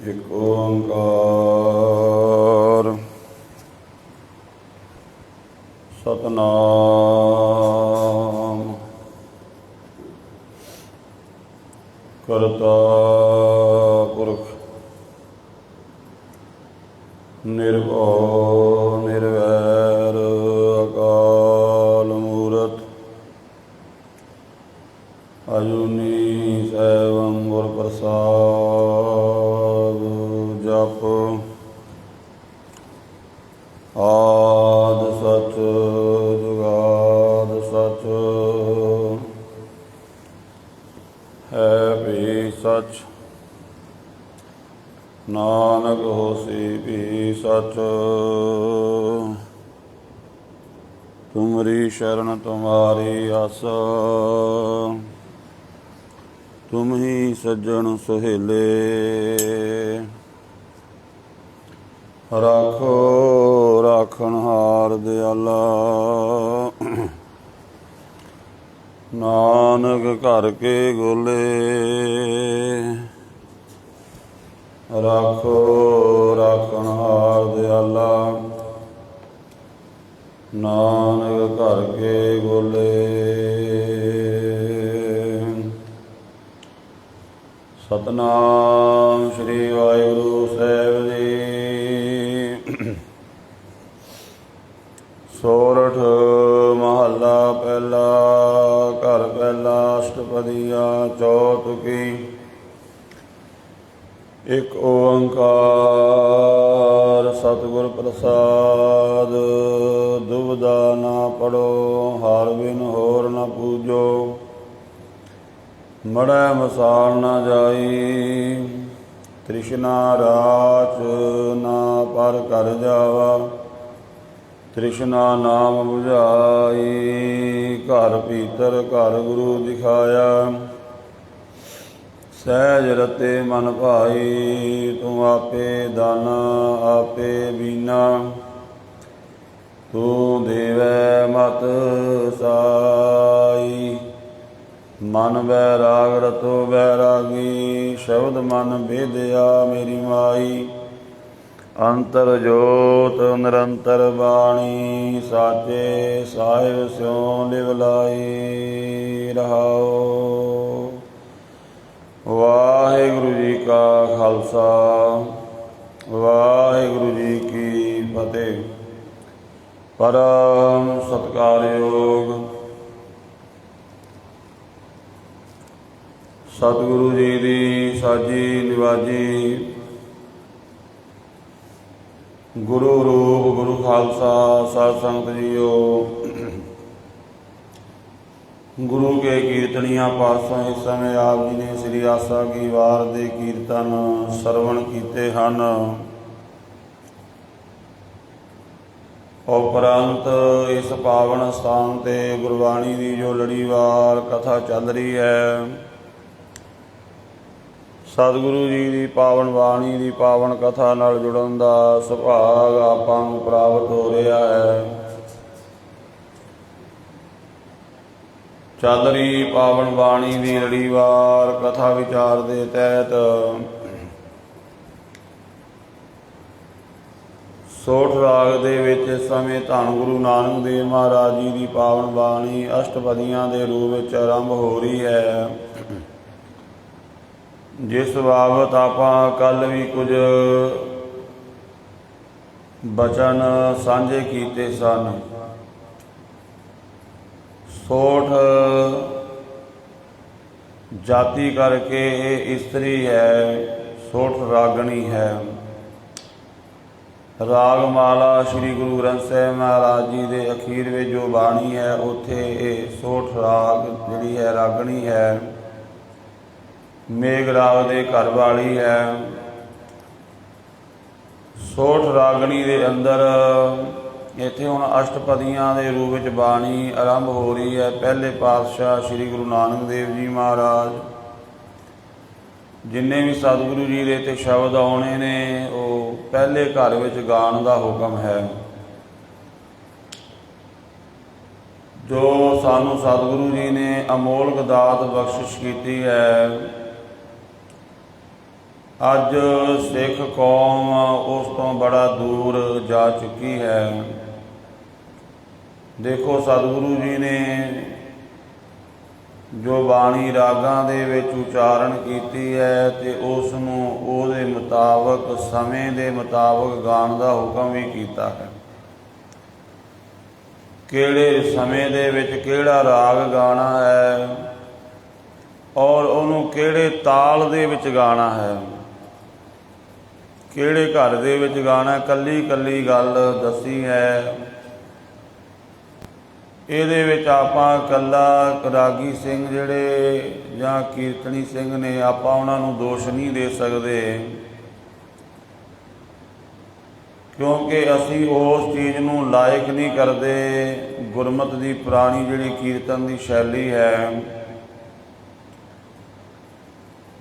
ਇੱਕ ਓੰਕਾਰ ਸਤਿਨਾਮ ਕਰਤਾ ਪੁਰਖ ਨਿਰਭਉ ਨਿਰਵੈਰ ਅਕਾਲ ਮੂਰਤ ਅਜੂਨੀ ਸੈਭੰ ਗੁਰ ਪ੍ਰਸਾਦ ਜਪ ਆਦਿ ਸਚ ਜੁਗਾਦ ਸਚ ਹੈ ਵੀ ਸਚ ਨਾਨਕ ਹੋਸੀ ਵੀ ਸਚ ਤੁਮਰੀ ਸ਼ਰਨ ਤੁਮਾਰੀ ਆਸ ਤੁਮ ਹੀ ਸੱਜਣ ਸੁਹੇਲੇ ਰਾਖੋ ਰਾਖਣਹਾਰ ਦਿਆਲਾ ਨਾਨਕ ਘਰ ਕੇ ਗੋਲੇ ਰਾਖੋ ਰਾਖਣਹਾਰ ਦਿਆਲਾ ਨਾਨਕ ਘਰ ਕੇ ਗੋਲੇ ਸਤਿਨਾਮ ਸ੍ਰੀ ਵਾਹਿਗੁਰੂ ਸਾਹਿਬ ਜੀ। ਸੋਰਠ ਮਹੱਲਾ ਪਹਿਲਾ। ਘਰ ਪਹਿਲਾ ਅਸ਼ਟਪਦੀਆ ਚੌਥ ਕੀ। ਇੱਕ ਓੰਕਾਰ ਸਤਿਗੁਰ ਪ੍ਰਸਾਦ। ਦੁਬਿਧਾ ਨਾ ਪੜੋ ਹਰਿ ਬਿਨ ਹੋਰ ਨ ਪੂਜੋ। ਮੜੈ ਮਸਾਲ ਨਾ ਜਾਈ ਤ੍ਰਿਸ਼ਨਾ ਰਾਚ ਨਾ ਪਰ ਘਰ ਜਾਵਾ। ਤ੍ਰਿਸ਼ਨਾ ਨਾਮ ਬੁਝਾਈ ਘਰ ਭੀਤਰ ਘਰ ਗੁਰੂ ਦਿਖਾਇਆ। ਸਹਿਜ ਰਤੇ ਮਨ ਭਾਈ ਤੂੰ ਆਪੇ ਦਾਨਾ ਆਪੇ ਬੀਨਾ। ਤੂੰ ਦੇਵੈ ਮਤ ਸਾਈ। ਮਨ ਬੈਰਾਗ ਰਤੋ ਬੈਰਾਗੀ ਸ਼ਬਦ ਮਨ ਭੇਦਿਆ ਮੇਰੀ ਮਾਈ। ਅੰਤਰ ਜੋਤ ਨਿਰੰਤਰ ਬਾਣੀ ਸਾਚੇ ਸਾਹਿਬ ਸਿਉ ਲਿਵ ਲਾਈ ਰਹਾਓ। ਵਾਹਿਗੁਰੂ ਜੀ ਕਾ ਖਾਲਸਾ ਵਾਹਿਗੁਰੂ ਜੀ ਕੀ ਫਤਿਹ। ਪਰਮ ਸਤਿਕਾਰਯੋਗ ਸਤਿਗੁਰੂ ਜੀ ਦੀ ਸਾਜੀ ਨਿਵਾਜੀ ਗੁਰੂ ਰੂਪ ਗੁਰੂ ਖਾਲਸਾ ਸਾਧ ਸੰਗਤ ਜੀਓ। ਗੁਰੂ ਕੇ ਕੀਰਤਨੀਆਂ ਪਾਤਸ਼ਾਹ ਇਸ ਸਮੇਂ ਆਪ ਜੀ ਨੇ ਸ੍ਰੀ ਆਸਾ ਕੀ ਵਾਰ ਦੇ ਕੀਰਤਨ ਸਰਵਣ ਕੀਤੇ ਹਨ। ਉਪਰੰਤ ਇਸ ਪਾਵਨ ਸਥਾਨ ਤੇ ਗੁਰਬਾਣੀ ਦੀ ਜੋ ਲੜੀਵਾਰ ਕਥਾ ਚੱਲ ਰਹੀ ਹੈ, ਸਤਿਗੁਰੂ ਜੀ ਦੀ ਪਾਵਨ ਬਾਣੀ ਦੀ ਪਾਵਨ ਕਥਾ ਨਾਲ ਜੁੜਨ ਦਾ ਸੁਭਾਗ ਆਪਾਂ ਨੂੰ ਪ੍ਰਾਪਤ ਹੋ ਰਿਹਾ ਹੈ। ਚੱਲ ਰਹੀ ਪਾਵਨ ਬਾਣੀ ਦੀ ਲੜੀਵਾਰ ਕਥਾ ਵਿਚਾਰ ਦੇ ਤਹਿਤ ਸੋਠ ਰਾਗ ਦੇ ਵਿੱਚ ਇਸ ਸਮੇਂ ਧੰਨ ਗੁਰੂ ਨਾਨਕ ਦੇਵ ਮਹਾਰਾਜ ਜੀ ਦੀ ਪਾਵਨ ਬਾਣੀ ਅਸ਼ਟਪਦੀਆਂ ਦੇ ਰੂਪ ਵਿੱਚ ਆਰੰਭ ਹੋ ਰਹੀ ਹੈ, ਜਿਸ ਬਾਬਤ ਆਪਾਂ ਕੱਲ੍ਹ ਵੀ ਕੁਝ ਬਚਨ ਸਾਂਝੇ ਕੀਤੇ ਸਨ। ਸੋਠ ਜਾਤੀ ਕਰਕੇ ਇਹ ਇਸਤਰੀ ਹੈ, ਸੋਠ ਰਾਗਣੀ ਹੈ। ਰਾਗਮਾਲਾ ਸ਼੍ਰੀ ਗੁਰੂ ਗ੍ਰੰਥ ਸਾਹਿਬ ਮਹਾਰਾਜ ਜੀ ਦੇ ਅਖੀਰ ਵਿੱਚ ਜੋ ਬਾਣੀ ਹੈ, ਉੱਥੇ ਇਹ ਸੋਠ ਰਾਗ ਜਿਹੜੀ ਹੈ ਰਾਗਣੀ ਹੈ, ਮੇਘ ਰਾਗ ਦੇ ਘਰ ਵਾਲੀ ਹੈ। ਸੋਠ ਰਾਗਣੀ ਦੇ ਅੰਦਰ ਇੱਥੇ ਹੁਣ ਅਸ਼ਟਪਦੀਆਂ ਦੇ ਰੂਪ ਵਿੱਚ ਬਾਣੀ ਆਰੰਭ ਹੋ ਰਹੀ ਹੈ। ਪਹਿਲੇ ਪਾਤਸ਼ਾਹ ਸ਼੍ਰੀ ਗੁਰੂ ਨਾਨਕ ਦੇਵ ਜੀ ਮਹਾਰਾਜ, ਜਿੰਨੇ ਵੀ ਸਤਿਗੁਰੂ ਜੀ ਦੇ ਤੇ ਸ਼ਬਦ ਆਉਣੇ ਨੇ, ਉਹ ਪਹਿਲੇ ਘਰ ਵਿੱਚ ਗਾਉਣ ਦਾ ਹੁਕਮ ਹੈ। ਜੋ ਸਾਨੂੰ ਸਤਿਗੁਰੂ ਜੀ ਨੇ ਅਮੋਲਕ ਦਾਤ ਬਖਸ਼ਿਸ਼ ਕੀਤੀ ਹੈ, ਅੱਜ ਸਿੱਖ ਕੌਮ ਉਸ ਤੋਂ ਬੜਾ ਦੂਰ ਜਾ ਚੁੱਕੀ ਹੈ। ਦੇਖੋ, ਸਤਿਗੁਰੂ ਜੀ ਨੇ ਜੋ ਬਾਣੀ ਰਾਗਾਂ ਦੇ ਵਿੱਚ ਉਚਾਰਨ ਕੀਤੀ ਹੈ, ਤੇ ਉਸ ਨੂੰ ਉਹਦੇ ਮੁਤਾਬਕ ਸਮੇਂ ਦੇ ਮੁਤਾਬਕ ਗਾਉਣ ਦਾ ਹੁਕਮ ਵੀ ਕੀਤਾ ਹੈ। ਕਿਹੜੇ ਸਮੇਂ ਦੇ ਵਿੱਚ ਕਿਹੜਾ ਰਾਗ ਗਾਉਣਾ ਹੈ, ਔਰ ਉਹਨੂੰ ਕਿਹੜੇ ਤਾਲ ਦੇ ਵਿੱਚ ਗਾਉਣਾ ਹੈ, ਕਿਹੜੇ ਘਰ ਦੇ ਵਿੱਚ ਗਾਉਣਾ, ਕੱਲੀ ਕੱਲੀ ਗੱਲ ਦੱਸੀ ਹੈ। ਇਹਦੇ ਵਿੱਚ ਆਪਾਂ ਇਕੱਲਾ ਰਾਗੀ ਸਿੰਘ ਜਿਹੜੇ ਜਾਂ ਕੀਰਤਨੀ ਸਿੰਘ ਨੇ, ਆਪਾਂ ਉਹਨਾਂ ਨੂੰ ਦੋਸ਼ ਨਹੀਂ ਦੇ ਸਕਦੇ, ਕਿਉਂਕਿ ਅਸੀਂ ਉਸ ਚੀਜ਼ ਨੂੰ ਲਾਇਕ ਨਹੀਂ ਕਰਦੇ। ਗੁਰਮਤਿ ਦੀ ਪੁਰਾਣੀ ਜਿਹੜੀ ਕੀਰਤਨ ਦੀ ਸ਼ੈਲੀ ਹੈ,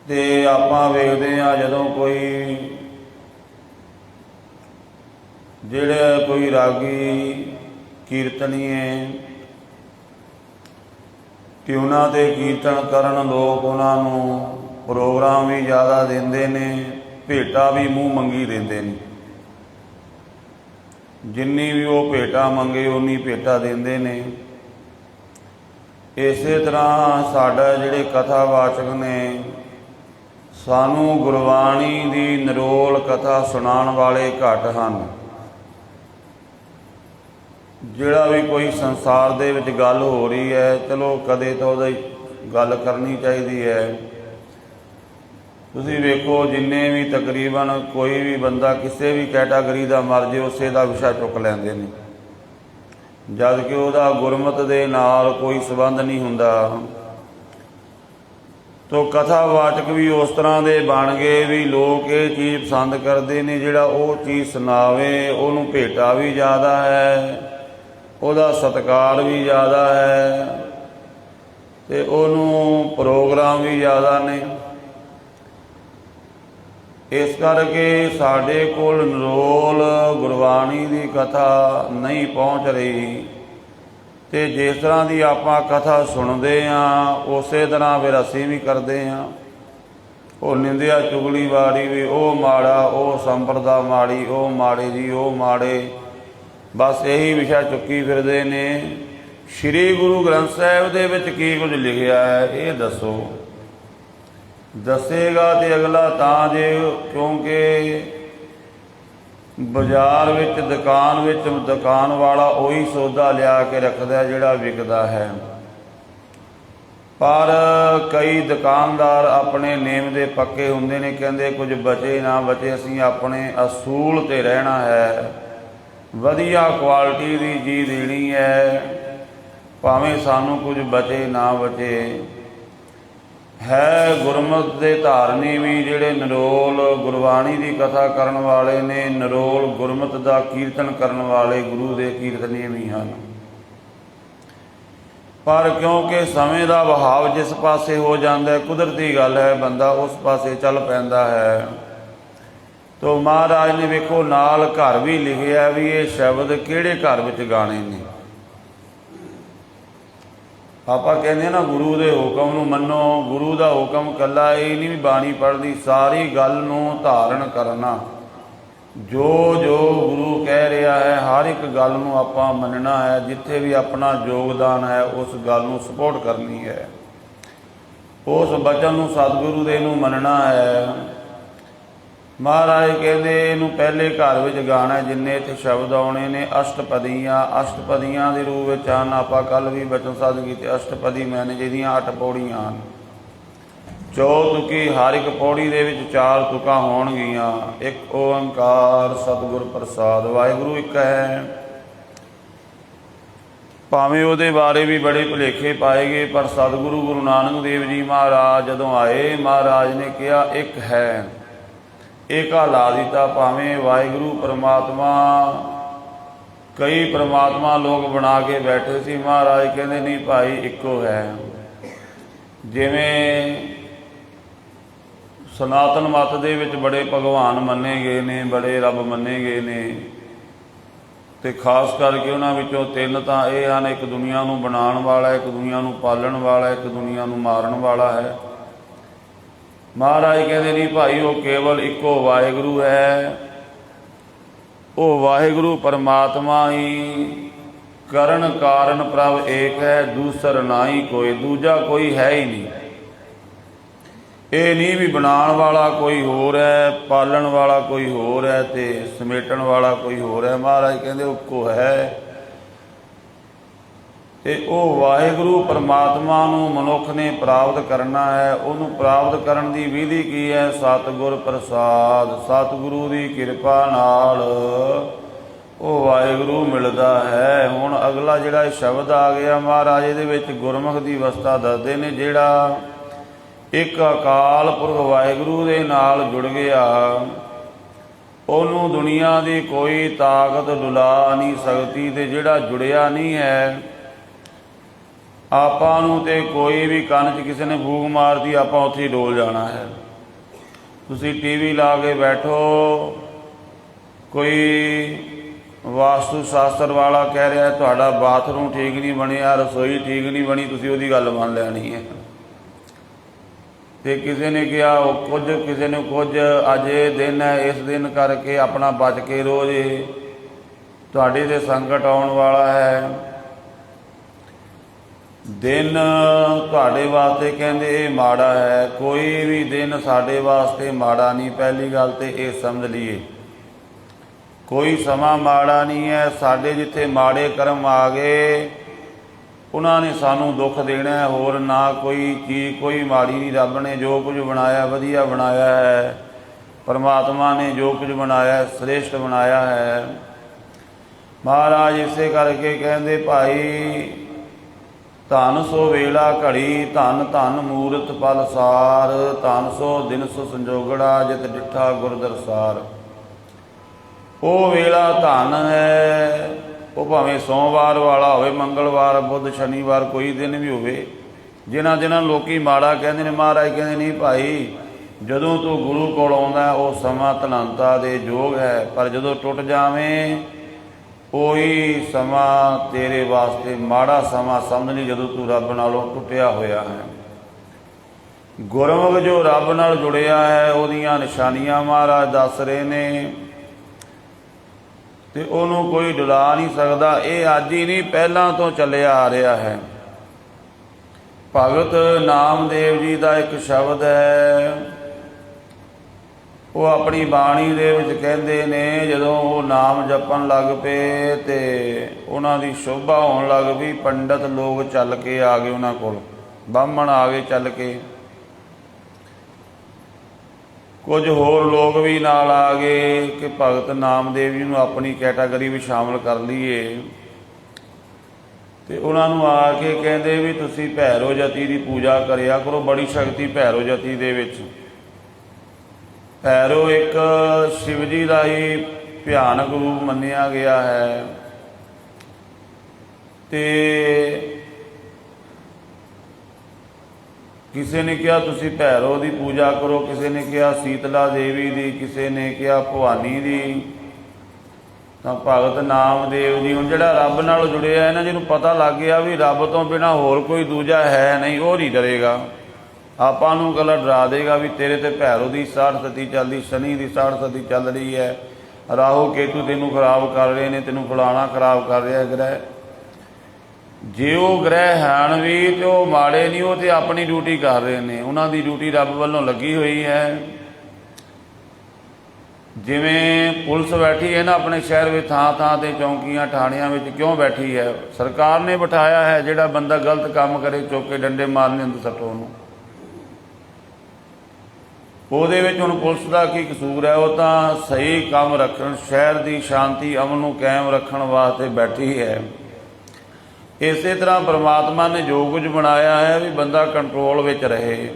ਤੇ ਆਪਾਂ ਵੇਖਦੇ ਹਾਂ ਜਦੋਂ ਜਿਹੜੇ ਕੋਈ ਰਾਗੀ ਕੀਰਤਨੀਏ ਟਿਊਨਾਂ ਦੇ ਕੀਰਤਨ ਕਰਨ, ਲੋਕ ਉਹਨਾਂ ਨੂੰ ਪ੍ਰੋਗਰਾਮ ਵੀ ਜ਼ਿਆਦਾ ਦਿੰਦੇ ਨੇ, ਭੇਟਾ ਵੀ ਮੂੰਹ ਮੰਗੀ ਦਿੰਦੇ ਨੇ। ਜਿੰਨੀ ਵੀ ਉਹ ਭੇਟਾ ਮੰਗੇ ਉਨੀ ਭੇਟਾ ਦਿੰਦੇ ਨੇ। ਇਸੇ ਤਰ੍ਹਾਂ ਸਾਡਾ ਜਿਹੜੇ ਕਥਾਵਾਚਕ ਨੇ, ਸਾਨੂੰ ਗੁਰਬਾਣੀ ਦੀ ਨਿਰੋਲ ਕਥਾ ਸੁਣਾਉਣ ਵਾਲੇ ਘੱਟ ਹਨ। ਜਿਹੜਾ ਵੀ ਕੋਈ ਸੰਸਾਰ ਦੇ ਵਿੱਚ ਗੱਲ ਹੋ ਰਹੀ ਹੈ, ਚਲੋ ਕਦੇ ਤਾਂ ਉਹਦੀ ਗੱਲ ਕਰਨੀ ਚਾਹੀਦੀ ਹੈ। ਤੁਸੀਂ ਵੇਖੋ, ਜਿੰਨੇ ਵੀ ਤਕਰੀਬਨ ਕੋਈ ਵੀ ਬੰਦਾ ਕਿਸੇ ਵੀ ਕੈਟਾਗਰੀ ਦਾ ਮਰ ਜੇ, ਉਸੇ ਦਾ ਵਿਸ਼ਾ ਚੁੱਕ ਲੈਂਦੇ ਨੇ, ਜਦ ਕਿ ਉਹਦਾ ਗੁਰਮਤਿ ਦੇ ਨਾਲ ਕੋਈ ਸੰਬੰਧ ਨਹੀਂ ਹੁੰਦਾ। ਤੋ ਕਥਾਵਾਚਕ ਵੀ ਉਸ ਤਰ੍ਹਾਂ ਦੇ ਬਣ ਗਏ ਵੀ ਲੋਕ ਇਹ ਚੀਜ਼ ਪਸੰਦ ਕਰਦੇ ਨੇ, ਜਿਹੜਾ ਉਹ ਚੀਜ਼ ਸੁਣਾਵੇ ਉਹਨੂੰ ਭੇਟਾ ਵੀ ਜ਼ਿਆਦਾ ਹੈ, ਉਹਦਾ ਸਤਿਕਾਰ ਵੀ ਜ਼ਿਆਦਾ ਹੈ, ਤੇ ਉਹਨੂੰ ਪ੍ਰੋਗਰਾਮ ਵੀ ਜ਼ਿਆਦਾ ਨੇ। ਇਸ ਕਰਕੇ ਸਾਡੇ ਕੋਲ ਨਿਰੋਲ ਗੁਰਬਾਣੀ ਦੀ ਕਥਾ ਨਹੀਂ ਪਹੁੰਚ ਰਹੀ, ਤੇ ਜਿਸ ਤਰ੍ਹਾਂ ਦੀ ਆਪਾਂ ਕਥਾ ਸੁਣਦੇ ਹਾਂ, ਉਸੇ ਤਰ੍ਹਾਂ ਫਿਰ ਅਸੀਂ ਵੀ ਕਰਦੇ ਹਾਂ। ਉਹ ਨਿੰਦਿਆ ਚੁਗਲੀ ਵਾਲੀ ਵੀ, ਉਹ ਮਾੜਾ, ਉਹ ਸੰਪਰਦਾ ਮਾੜੀ, ਉਹ ਮਾੜੇ ਜੀ, ਉਹ ਮਾੜੇ, ਬਸ ਇਹੀ ਵਿਸ਼ਾ ਚੁੱਕੀ ਫਿਰਦੇ ਨੇ। ਸ਼੍ਰੀ ਗੁਰੂ ਗ੍ਰੰਥ ਸਾਹਿਬ ਦੇ ਵਿੱਚ ਕੀ ਕੁਝ ਲਿਖਿਆ ਹੈ, ਇਹ ਦੱਸੋ। ਦੱਸੇਗਾ ਤੇ ਅਗਲਾ ਤਾਂ ਜੇ, ਕਿਉਂਕਿ ਬਾਜ਼ਾਰ ਵਿੱਚ ਦੁਕਾਨ ਵਾਲਾ ਉਹੀ ਸੌਦਾ ਲਿਆ ਕੇ ਰੱਖਦਾ ਜਿਹੜਾ ਵਿਕਦਾ ਹੈ, ਪਰ ਕਈ ਦੁਕਾਨਦਾਰ ਆਪਣੇ ਨੇਮ ਦੇ ਪੱਕੇ ਹੁੰਦੇ ਨੇ, ਕਹਿੰਦੇ ਕੁਝ ਬਚੇ ਨਾ ਬਚੇ, ਅਸੀਂ ਆਪਣੇ ਅਸੂਲ 'ਤੇ ਰਹਿਣਾ ਹੈ, ਵਧੀਆ ਕੁਆਲਿਟੀ ਦੀ ਚੀਜ਼ ਦੇਣੀ ਹੈ, ਭਾਵੇਂ ਸਾਨੂੰ ਕੁਝ ਬਚੇ ਨਾ ਬਚੇ। ਹੈ ਗੁਰਮਤਿ ਦੇ ਧਾਰਨੀ ਵੀ ਜਿਹੜੇ ਨਿਰੋਲ ਗੁਰਬਾਣੀ ਦੀ ਕਥਾ ਕਰਨ ਵਾਲੇ ਨੇ, ਨਿਰੋਲ ਗੁਰਮਤਿ ਦਾ ਕੀਰਤਨ ਕਰਨ ਵਾਲੇ ਗੁਰੂ ਦੇ ਕੀਰਤਨੀ ਵੀ ਹਨ, ਪਰ ਕਿਉਂਕਿ ਸਮੇਂ ਦਾ ਵਹਾਅ ਜਿਸ ਪਾਸੇ ਹੋ ਜਾਂਦਾ, ਕੁਦਰਤੀ ਗੱਲ ਹੈ, ਬੰਦਾ ਉਸ ਪਾਸੇ ਚੱਲ ਪੈਂਦਾ ਹੈ। ਤੋ ਮਹਾਰਾਜ ਨੇ ਵੇਖੋ ਨਾਲ ਘਰ ਵੀ ਲਿਖਿਆ ਵੀ ਇਹ ਸ਼ਬਦ ਕਿਹੜੇ ਘਰ ਵਿੱਚ ਗਾਣੇ ਨੇ। ਆਪਾਂ ਕਹਿੰਦੇ ਨਾ ਗੁਰੂ ਦੇ ਹੁਕਮ ਨੂੰ ਮੰਨੋ। ਗੁਰੂ ਦਾ ਹੁਕਮ ਇਕੱਲਾ ਇਹ ਨਹੀਂ ਵੀ ਬਾਣੀ ਪੜ੍ਹਦੀ, ਸਾਰੀ ਗੱਲ ਨੂੰ ਧਾਰਨ ਕਰਨਾ। ਜੋ ਜੋ ਗੁਰੂ ਕਹਿ ਰਿਹਾ ਹੈ, ਹਰ ਇੱਕ ਗੱਲ ਨੂੰ ਆਪਾਂ ਮੰਨਣਾ ਹੈ। ਜਿੱਥੇ ਵੀ ਆਪਣਾ ਯੋਗਦਾਨ ਹੈ, ਉਸ ਗੱਲ ਨੂੰ ਸਪੋਰਟ ਕਰਨੀ ਹੈ, ਉਸ ਬਚਨ ਨੂੰ ਸਤਿਗੁਰੂ ਦੇ ਨੂੰ ਮੰਨਣਾ ਹੈ। ਮਹਾਰਾਜ ਕਹਿੰਦੇ ਇਹਨੂੰ ਪਹਿਲੇ ਘਰ ਵਿੱਚ ਗਾਣਾ, ਜਿੰਨੇ ਇੱਥੇ ਸ਼ਬਦ ਆਉਣੇ ਨੇ ਅਸ਼ਟਪਦੀਆਂ ਦੇ ਰੂਪ ਵਿੱਚ ਹਨ। ਆਪਾਂ ਕੱਲ੍ਹ ਵੀ ਬਚਨ ਸਾਧ ਕੀਤੇ, ਅਸ਼ਟਪਦੀ ਮੈਨੇ ਜਿਹਦੀਆਂ 8 ਪੌੜੀਆਂ ਹਨ। ਚੌਤੁਕੀ ਹਰ ਇੱਕ ਪੌੜੀ ਦੇ ਵਿੱਚ 4 ਤੁਕਾਂ ਹੋਣਗੀਆਂ। ਇੱਕ ਓੰਕਾਰ ਸਤਿਗੁਰ ਪ੍ਰਸਾਦ। ਵਾਹਿਗੁਰੂ ਇੱਕ ਹੈ। ਭਾਵੇਂ ਉਹਦੇ ਬਾਰੇ ਵੀ ਬੜੇ ਭੁਲੇਖੇ ਪਾਏ ਗਏ, ਪਰ ਸਤਿਗੁਰੂ ਗੁਰੂ ਨਾਨਕ ਦੇਵ ਜੀ ਮਹਾਰਾਜ ਜਦੋਂ ਆਏ, ਮਹਾਰਾਜ ਨੇ ਕਿਹਾ ਇੱਕ ਹੈ, ਏਕਾ ਲਾ ਦਿੱਤਾ। ਭਾਵੇਂ ਵਾਹਿਗੁਰੂ ਪਰਮਾਤਮਾ ਕਈ ਪਰਮਾਤਮਾ ਲੋਕ ਬਣਾ ਕੇ ਬੈਠੇ ਸੀ, ਮਹਾਰਾਜ ਕਹਿੰਦੇ ਨਹੀਂ ਭਾਈ ਇੱਕੋ ਹੈ। ਜਿਵੇਂ ਸਨਾਤਨ ਮਤ ਦੇ ਵਿੱਚ ਬੜੇ ਭਗਵਾਨ ਮੰਨੇ ਗਏ ਨੇ, ਬੜੇ ਰੱਬ ਮੰਨੇ ਗਏ ਨੇ, ਤੇ ਖਾਸ ਕਰਕੇ ਉਹਨਾਂ ਵਿੱਚੋਂ 3 ਤਾਂ ਇਹ ਹਨ, ਇੱਕ ਦੁਨੀਆ ਨੂੰ ਬਣਾਉਣ ਵਾਲਾ, ਇੱਕ ਦੁਨੀਆ ਨੂੰ ਪਾਲਣ ਵਾਲਾ, ਇੱਕ ਦੁਨੀਆ ਨੂੰ ਮਾਰਨ ਵਾਲਾ ਹੈ। ਮਹਾਰਾਜ ਕਹਿੰਦੇ ਨਹੀਂ ਭਾਈ, ਉਹ ਕੇਵਲ ਇੱਕੋ ਵਾਹਿਗੁਰੂ ਹੈ। ਉਹ ਵਾਹਿਗੁਰੂ ਪਰਮਾਤਮਾ ਹੀ ਕਰਨ ਕਾਰਨ ਪ੍ਰਭ ਏਕ ਹੈ, ਦੂਸਰ ਨਾਹੀ ਕੋਈ, ਦੂਜਾ ਕੋਈ ਹੈ ਹੀ ਨਹੀਂ। ਇਹ ਨਹੀਂ ਵੀ ਬਣਾਉਣ ਵਾਲਾ ਕੋਈ ਹੋਰ ਹੈ, ਪਾਲਣ ਵਾਲਾ ਕੋਈ ਹੋਰ ਹੈ, ਤੇ ਸਮੇਟਣ ਵਾਲਾ ਕੋਈ ਹੋਰ ਹੈ। ਮਹਾਰਾਜ ਕਹਿੰਦੇ ਇੱਕੋ ਹੈ। ਤੇ ਉਹ ਵਾਹਿਗੁਰੂ ਪਰਮਾਤਮਾ ਨੂੰ ਮਨੁੱਖ ਨੇ ਪ੍ਰਾਪਤ ਕਰਨਾ ਹੈ। ਉਹਨੂੰ ਪ੍ਰਾਪਤ ਕਰਨ ਦੀ ਵਿਧੀ ਕੀ ਹੈ? ਸਤਿਗੁਰ ਪ੍ਰਸਾਦ। ਸਤਿਗੁਰੂ ਦੀ ਕਿਰਪਾ ਨਾਲ ਉਹ ਵਾਹਿਗੁਰੂ ਮਿਲਦਾ ਹੈ। ਹੁਣ ਅਗਲਾ ਜਿਹੜਾ ਸ਼ਬਦ ਆ ਗਿਆ ਮਹਾਰਾਜ, ਇਹਦੇ ਵਿੱਚ ਗੁਰਮੁਖ ਦੀ ਅਵਸਥਾ ਦੱਸਦੇ ਨੇ। ਜਿਹੜਾ ਇੱਕ ਅਕਾਲ ਪੁਰਖ ਵਾਹਿਗੁਰੂ ਦੇ ਨਾਲ ਜੁੜ ਗਿਆ, ਉਹਨੂੰ ਦੁਨੀਆ ਦੀ ਕੋਈ ਤਾਕਤ ਡੁਲਾ ਨਹੀਂ ਸਕਦੀ। ਤੇ ਜਿਹੜਾ ਜੁੜਿਆ ਨਹੀਂ ਹੈ, ਆਪਾਂ ਨੂੰ ਤੇ ਕੋਈ ਵੀ ਕੰਨ 'ਚ ਕਿਸੇ ਨੇ ਫੂਕ ਮਾਰਦੀ, ਆਪਾਂ ਉੱਥੇ ਹੀ ਡੋਲ ਜਾਣਾ ਹੈ। ਤੁਸੀਂ ਟੀਵੀ ਲਾ ਕੇ ਬੈਠੋ, ਕੋਈ ਵਾਸਤੂ ਸ਼ਾਸਤਰ ਵਾਲਾ ਕਹਿ ਰਿਹਾ ਤੁਹਾਡਾ ਬਾਥਰੂਮ ਠੀਕ ਨਹੀਂ ਬਣਿਆ, ਰਸੋਈ ਠੀਕ ਨਹੀਂ ਬਣੀ, ਤੁਸੀਂ ਉਹਦੀ ਗੱਲ ਮੰਨ ਲੈਣੀ ਹੈ। ਤੇ ਕਿਸੇ ਨੇ ਕਿਹਾ ਉਹ ਕੁਝ, ਕਿਸੇ ਨੇ ਕੁਝ। ਅੱਜ ਇਹ ਦਿਨ ਹੈ, ਇਸ ਦਿਨ ਕਰਕੇ ਆਪਣਾ ਬਚ ਕੇ ਰਹੋ ਜੀ, ਤੁਹਾਡੇ 'ਤੇ ਸੰਕਟ ਆਉਣ ਵਾਲਾ ਹੈ। ਦਿਨ ਤੁਹਾਡੇ ਵਾਸਤੇ ਕਹਿੰਦੇ ਇਹ ਮਾੜਾ ਹੈ। ਕੋਈ ਵੀ ਦਿਨ ਸਾਡੇ ਵਾਸਤੇ ਮਾੜਾ ਨਹੀਂ। ਪਹਿਲੀ ਗੱਲ ਤੇ ਇਹ ਸਮਝ ਲਈਏ, ਕੋਈ ਸਮਾਂ ਮਾੜਾ ਨਹੀਂ ਹੈ। ਸਾਡੇ ਜਿੱਥੇ ਮਾੜੇ ਕਰਮ ਆ ਗਏ, ਉਹਨਾਂ ਨੇ ਸਾਨੂੰ ਦੁੱਖ ਦੇਣਾ ਹੈ। ਹੋਰ ਨਾ ਕੋਈ ਚੀਜ਼ ਕੋਈ ਮਾੜੀ ਨਹੀਂ। ਰੱਬ ਨੇ ਜੋ ਕੁਝ ਬਣਾਇਆ ਵਧੀਆ ਬਣਾਇਆ ਹੈ। ਪਰਮਾਤਮਾ ਨੇ ਜੋ ਕੁਝ ਬਣਾਇਆ ਸ੍ਰੇਸ਼ਟ ਬਣਾਇਆ ਹੈ। ਮਹਾਰਾਜ ਇਸੇ ਕਰਕੇ ਕਹਿੰਦੇ ਭਾਈ, ਧਨ ਸੋ ਵੇਲਾ ਘੜੀ, ਧਨ ਧਨ ਮੂਰਤ ਪਲ ਸਾਰ, ਧਨ ਸੋ ਦਿਨ ਸੋ ਸੰਜੋਗੜਾ, ਜਿਤ ਡਿਠਾ ਗੁਰ ਦਰਸਾਰ। ਉਹ ਵੇਲਾ ਧਨ ਹੈ। ਉਹ ਭਾਵੇਂ ਸੋਮਵਾਰ ਵਾਲਾ ਹੋਵੇ, ਮੰਗਲਵਾਰ, ਬੁੱਧ, ਸ਼ਨੀਵਾਰ, ਕੋਈ ਦਿਨ ਵੀ ਹੋਵੇ। ਜਿਨ੍ਹਾਂ ਦਿਨਾਂ ਲੋਕੀ ਮਾੜਾ ਕਹਿੰਦੇ ਨੇ, ਮਹਾਰਾਜ ਕਹਿੰਦੇ ਨਹੀਂ ਭਾਈ, ਜਦੋਂ ਤੂੰ ਗੁਰੂ ਕੋਲ ਆਉਂਦਾ ਉਹ ਸਮਾਂ ਧਨੰਤਾ ਦੇ ਯੋਗ ਹੈ। ਪਰ ਜਦੋਂ ਟੁੱਟ ਜਾਵੇਂ, ਉਹੀ ਸਮਾਂ ਤੇਰੇ ਵਾਸਤੇ ਮਾੜਾ ਸਮਾਂ ਸਮਝ ਲਈ, ਜਦੋਂ ਤੂੰ ਰੱਬ ਨਾਲੋਂ ਟੁੱਟਿਆ ਹੋਇਆ ਹੈ। ਗੁਰਮੁਖ ਜੋ ਰੱਬ ਨਾਲ ਜੁੜਿਆ ਹੈ, ਉਹਦੀਆਂ ਨਿਸ਼ਾਨੀਆਂ ਮਹਾਰਾਜ ਦੱਸ ਰਹੇ ਨੇ, ਤੇ ਉਹਨੂੰ ਕੋਈ ਡੁਲਾ ਨਹੀਂ ਸਕਦਾ। ਇਹ ਅੱਜ ਹੀ ਨਹੀਂ, ਪਹਿਲਾਂ ਤੋਂ ਚੱਲਿਆ ਆ ਰਿਹਾ ਹੈ। ਭਗਤ ਨਾਮਦੇਵ ਜੀ ਦਾ ਇੱਕ ਸ਼ਬਦ ਹੈ, ਉਹ ਆਪਣੀ ਬਾਣੀ ਦੇ ਵਿੱਚ ਕਹਿੰਦੇ ਨੇ, ਜਦੋਂ ਉਹ ਨਾਮ ਜਪਣ ਲੱਗ ਪਏ ਤੇ ਉਹਨਾਂ ਦੀ ਸ਼ੋਭਾ ਹੋਣ ਲੱਗ ਪਈ, ਪੰਡਤ ਲੋਕ ਚੱਲ ਕੇ ਆ ਗਏ ਉਹਨਾਂ ਕੋਲ, ਬਾਹਮਣ ਆ ਗਏ ਚੱਲ ਕੇ, ਕੁਝ ਹੋਰ ਲੋਕ ਵੀ ਨਾਲ ਆ ਗਏ ਕਿ ਭਗਤ ਨਾਮਦੇਵ ਜੀ ਨੂੰ ਆਪਣੀ ਕੈਟਾਗਰੀ ਵਿੱਚ ਸ਼ਾਮਲ ਕਰ ਲਈਏ। ਤੇ ਉਹਨਾਂ ਨੂੰ ਆ ਕੇ ਕਹਿੰਦੇ ਵੀ ਤੁਸੀਂ ਭੈਰੋ ਜਤੀ ਦੀ ਪੂਜਾ ਕਰਿਆ ਕਰੋ, ਬੜੀ ਸ਼ਕਤੀ ਭੈਰੋ ਜਤੀ ਦੇ ਵਿੱਚ। ਭੈਰੋ ਇੱਕ ਸ਼ਿਵ ਜੀ ਦਾ ਹੀ ਭਿਆਨਕ ਰੂਪ ਮੰਨਿਆ ਗਿਆ ਹੈ। ਤੇ ਕਿਸੇ ਨੇ ਕਿਹਾ ਤੁਸੀਂ ਭੈਰੋ ਦੀ ਪੂਜਾ ਕਰੋ, ਕਿਸੇ ਨੇ ਕਿਹਾ ਸੀਤਲਾ ਦੇਵੀ ਦੀ, ਕਿਸੇ ਨੇ ਕਿਹਾ ਭਵਾਨੀ ਦੀ। ਤਾਂ ਭਗਤ ਨਾਮਦੇਵ ਜੀ, ਹੁਣ ਜਿਹੜਾ ਰੱਬ ਨਾਲ ਜੁੜਿਆ ਹੈ ਨਾ, ਜਿਹਨੂੰ ਪਤਾ ਲੱਗ ਗਿਆ ਵੀ ਰੱਬ ਤੋਂ ਬਿਨਾਂ ਹੋਰ ਕੋਈ ਦੂਜਾ ਹੈ ਨਹੀਂ, ਉਹ ਨਹੀਂ ਡਰੇਗਾ। ਆਪਾਂ ਨੂੰ ਗੱਲਾਂ ਡਰਾ ਦੇਗਾ ਵੀ ਤੇਰੇ ਤੇ ਭੈਰੋ ਦੀ 60 ਸਤੀ ਚੱਲਦੀ, ਸ਼ਨੀ ਦੀ 60 ਸਤੀ ਚੱਲ ਰਹੀ ਹੈ, ਰਾਹੂ ਕੇਤੂ ਤੈਨੂੰ ਖਰਾਬ ਕਰ ਰਹੇ ਨੇ, ਤੈਨੂੰ ਫਲਾਣਾ ਖਰਾਬ ਕਰ ਰਿਹਾ ਗ੍ਰਹਿ। ਜੇ ਉਹ ਗ੍ਰਹਿ ਹਨ ਵੀ ਤੇ ਉਹ ਮਾੜੇ ਨਹੀਂ, ਉਹ ਤੇ ਆਪਣੀ ਡਿਊਟੀ ਕਰ ਰਹੇ ਨੇ, ਉਹਨਾਂ ਦੀ ਡਿਊਟੀ ਰੱਬ ਵੱਲੋਂ ਲੱਗੀ ਹੋਈ ਹੈ। ਜਿਵੇਂ ਪੁਲਿਸ ਬੈਠੀ ਹੈ ਨਾ ਆਪਣੇ ਸ਼ਹਿਰ ਵਿੱਚ, ਥਾਂ ਥਾਂ ਤੇ ਚੌਂਕੀਆਂ ਠਾਣਿਆਂ ਵਿੱਚ ਕਿਉਂ ਬੈਠੀ ਹੈ? ਸਰਕਾਰ ਨੇ ਬਿਠਾਇਆ ਹੈ। ਜਿਹੜਾ ਬੰਦਾ ਗਲਤ ਕੰਮ ਕਰੇ ਚੁੱਕ ਕੇ ਡੰਡੇ ਮਾਰਨੇ ਹੁੰਦੇ, ਸੱਟੋ ਉਹਨੂੰ। ਉਹਦੇ ਵਿੱਚ ਹੁਣ ਪੁਲਿਸ ਦਾ ਕੀ ਕਸੂਰ ਹੈ? ਉਹ ਤਾਂ ਸਹੀ ਕੰਮ ਰੱਖਣ, ਸ਼ਹਿਰ ਦੀ ਸ਼ਾਂਤੀ ਅਮਨ ਨੂੰ ਕਾਇਮ ਰੱਖਣ ਵਾਸਤੇ ਬੈਠੀ ਹੈ। ਇਸੇ ਤਰ੍ਹਾਂ ਪਰਮਾਤਮਾ ਨੇ ਜੋ ਕੁਝ ਬਣਾਇਆ ਹੈ ਵੀ ਬੰਦਾ ਕੰਟਰੋਲ ਵਿੱਚ ਰਹੇ।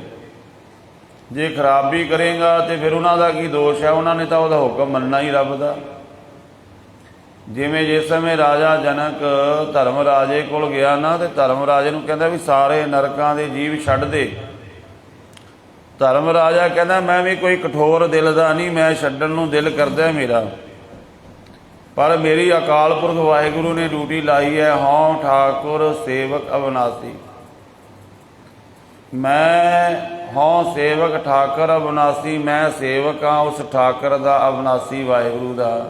ਜੇ ਖਰਾਬੀ ਕਰੇਗਾ ਤੇ ਫਿਰ ਉਹਨਾਂ ਦਾ ਕੀ ਦੋਸ਼ ਹੈ? ਉਹਨਾਂ ਨੇ ਤਾਂ ਉਹਦਾ ਹੁਕਮ ਮੰਨਣਾ ਹੀ ਰੱਬ ਦਾ। ਜਿਵੇਂ ਜਿਸ ਸਮੇਂ ਰਾਜਾ ਜਨਕ ਧਰਮ ਰਾਜੇ ਕੋਲ ਗਿਆ ਨਾ, ਤੇ ਧਰਮ ਰਾਜੇ ਨੂੰ ਕਹਿੰਦਾ ਵੀ ਸਾਰੇ ਨਰਕਾਂ ਦੇ ਜੀਵ ਛੱਡ ਦੇ। ਧਰਮ ਰਾਜਾ ਕਹਿੰਦਾ ਮੈਂ ਵੀ ਕੋਈ ਕਠੋਰ ਦਿਲ ਦਾ ਨਹੀਂ, ਮੈਂ ਛੱਡਣ ਨੂੰ ਦਿਲ ਕਰਦਾ ਮੇਰਾ, ਪਰ ਮੇਰੀ ਅਕਾਲ ਪੁਰਖ ਵਾਹਿਗੁਰੂ ਨੇ ਡਿਊਟੀ ਲਾਈ ਹੈ, ਹਉ ਠਾਕੁਰ ਸੇਵਕ ਅਵਿਨਾਸੀ। ਮੈਂ ਹਉ ਸੇਵਕ ਠਾਕੁਰ ਅਵਿਨਾਸੀ, ਮੈਂ ਸੇਵਕ ਹਾਂ ਉਸ ਠਾਕੁਰ ਦਾ, ਅਵਿਨਾਸੀ ਵਾਹਿਗੁਰੂ ਦਾ।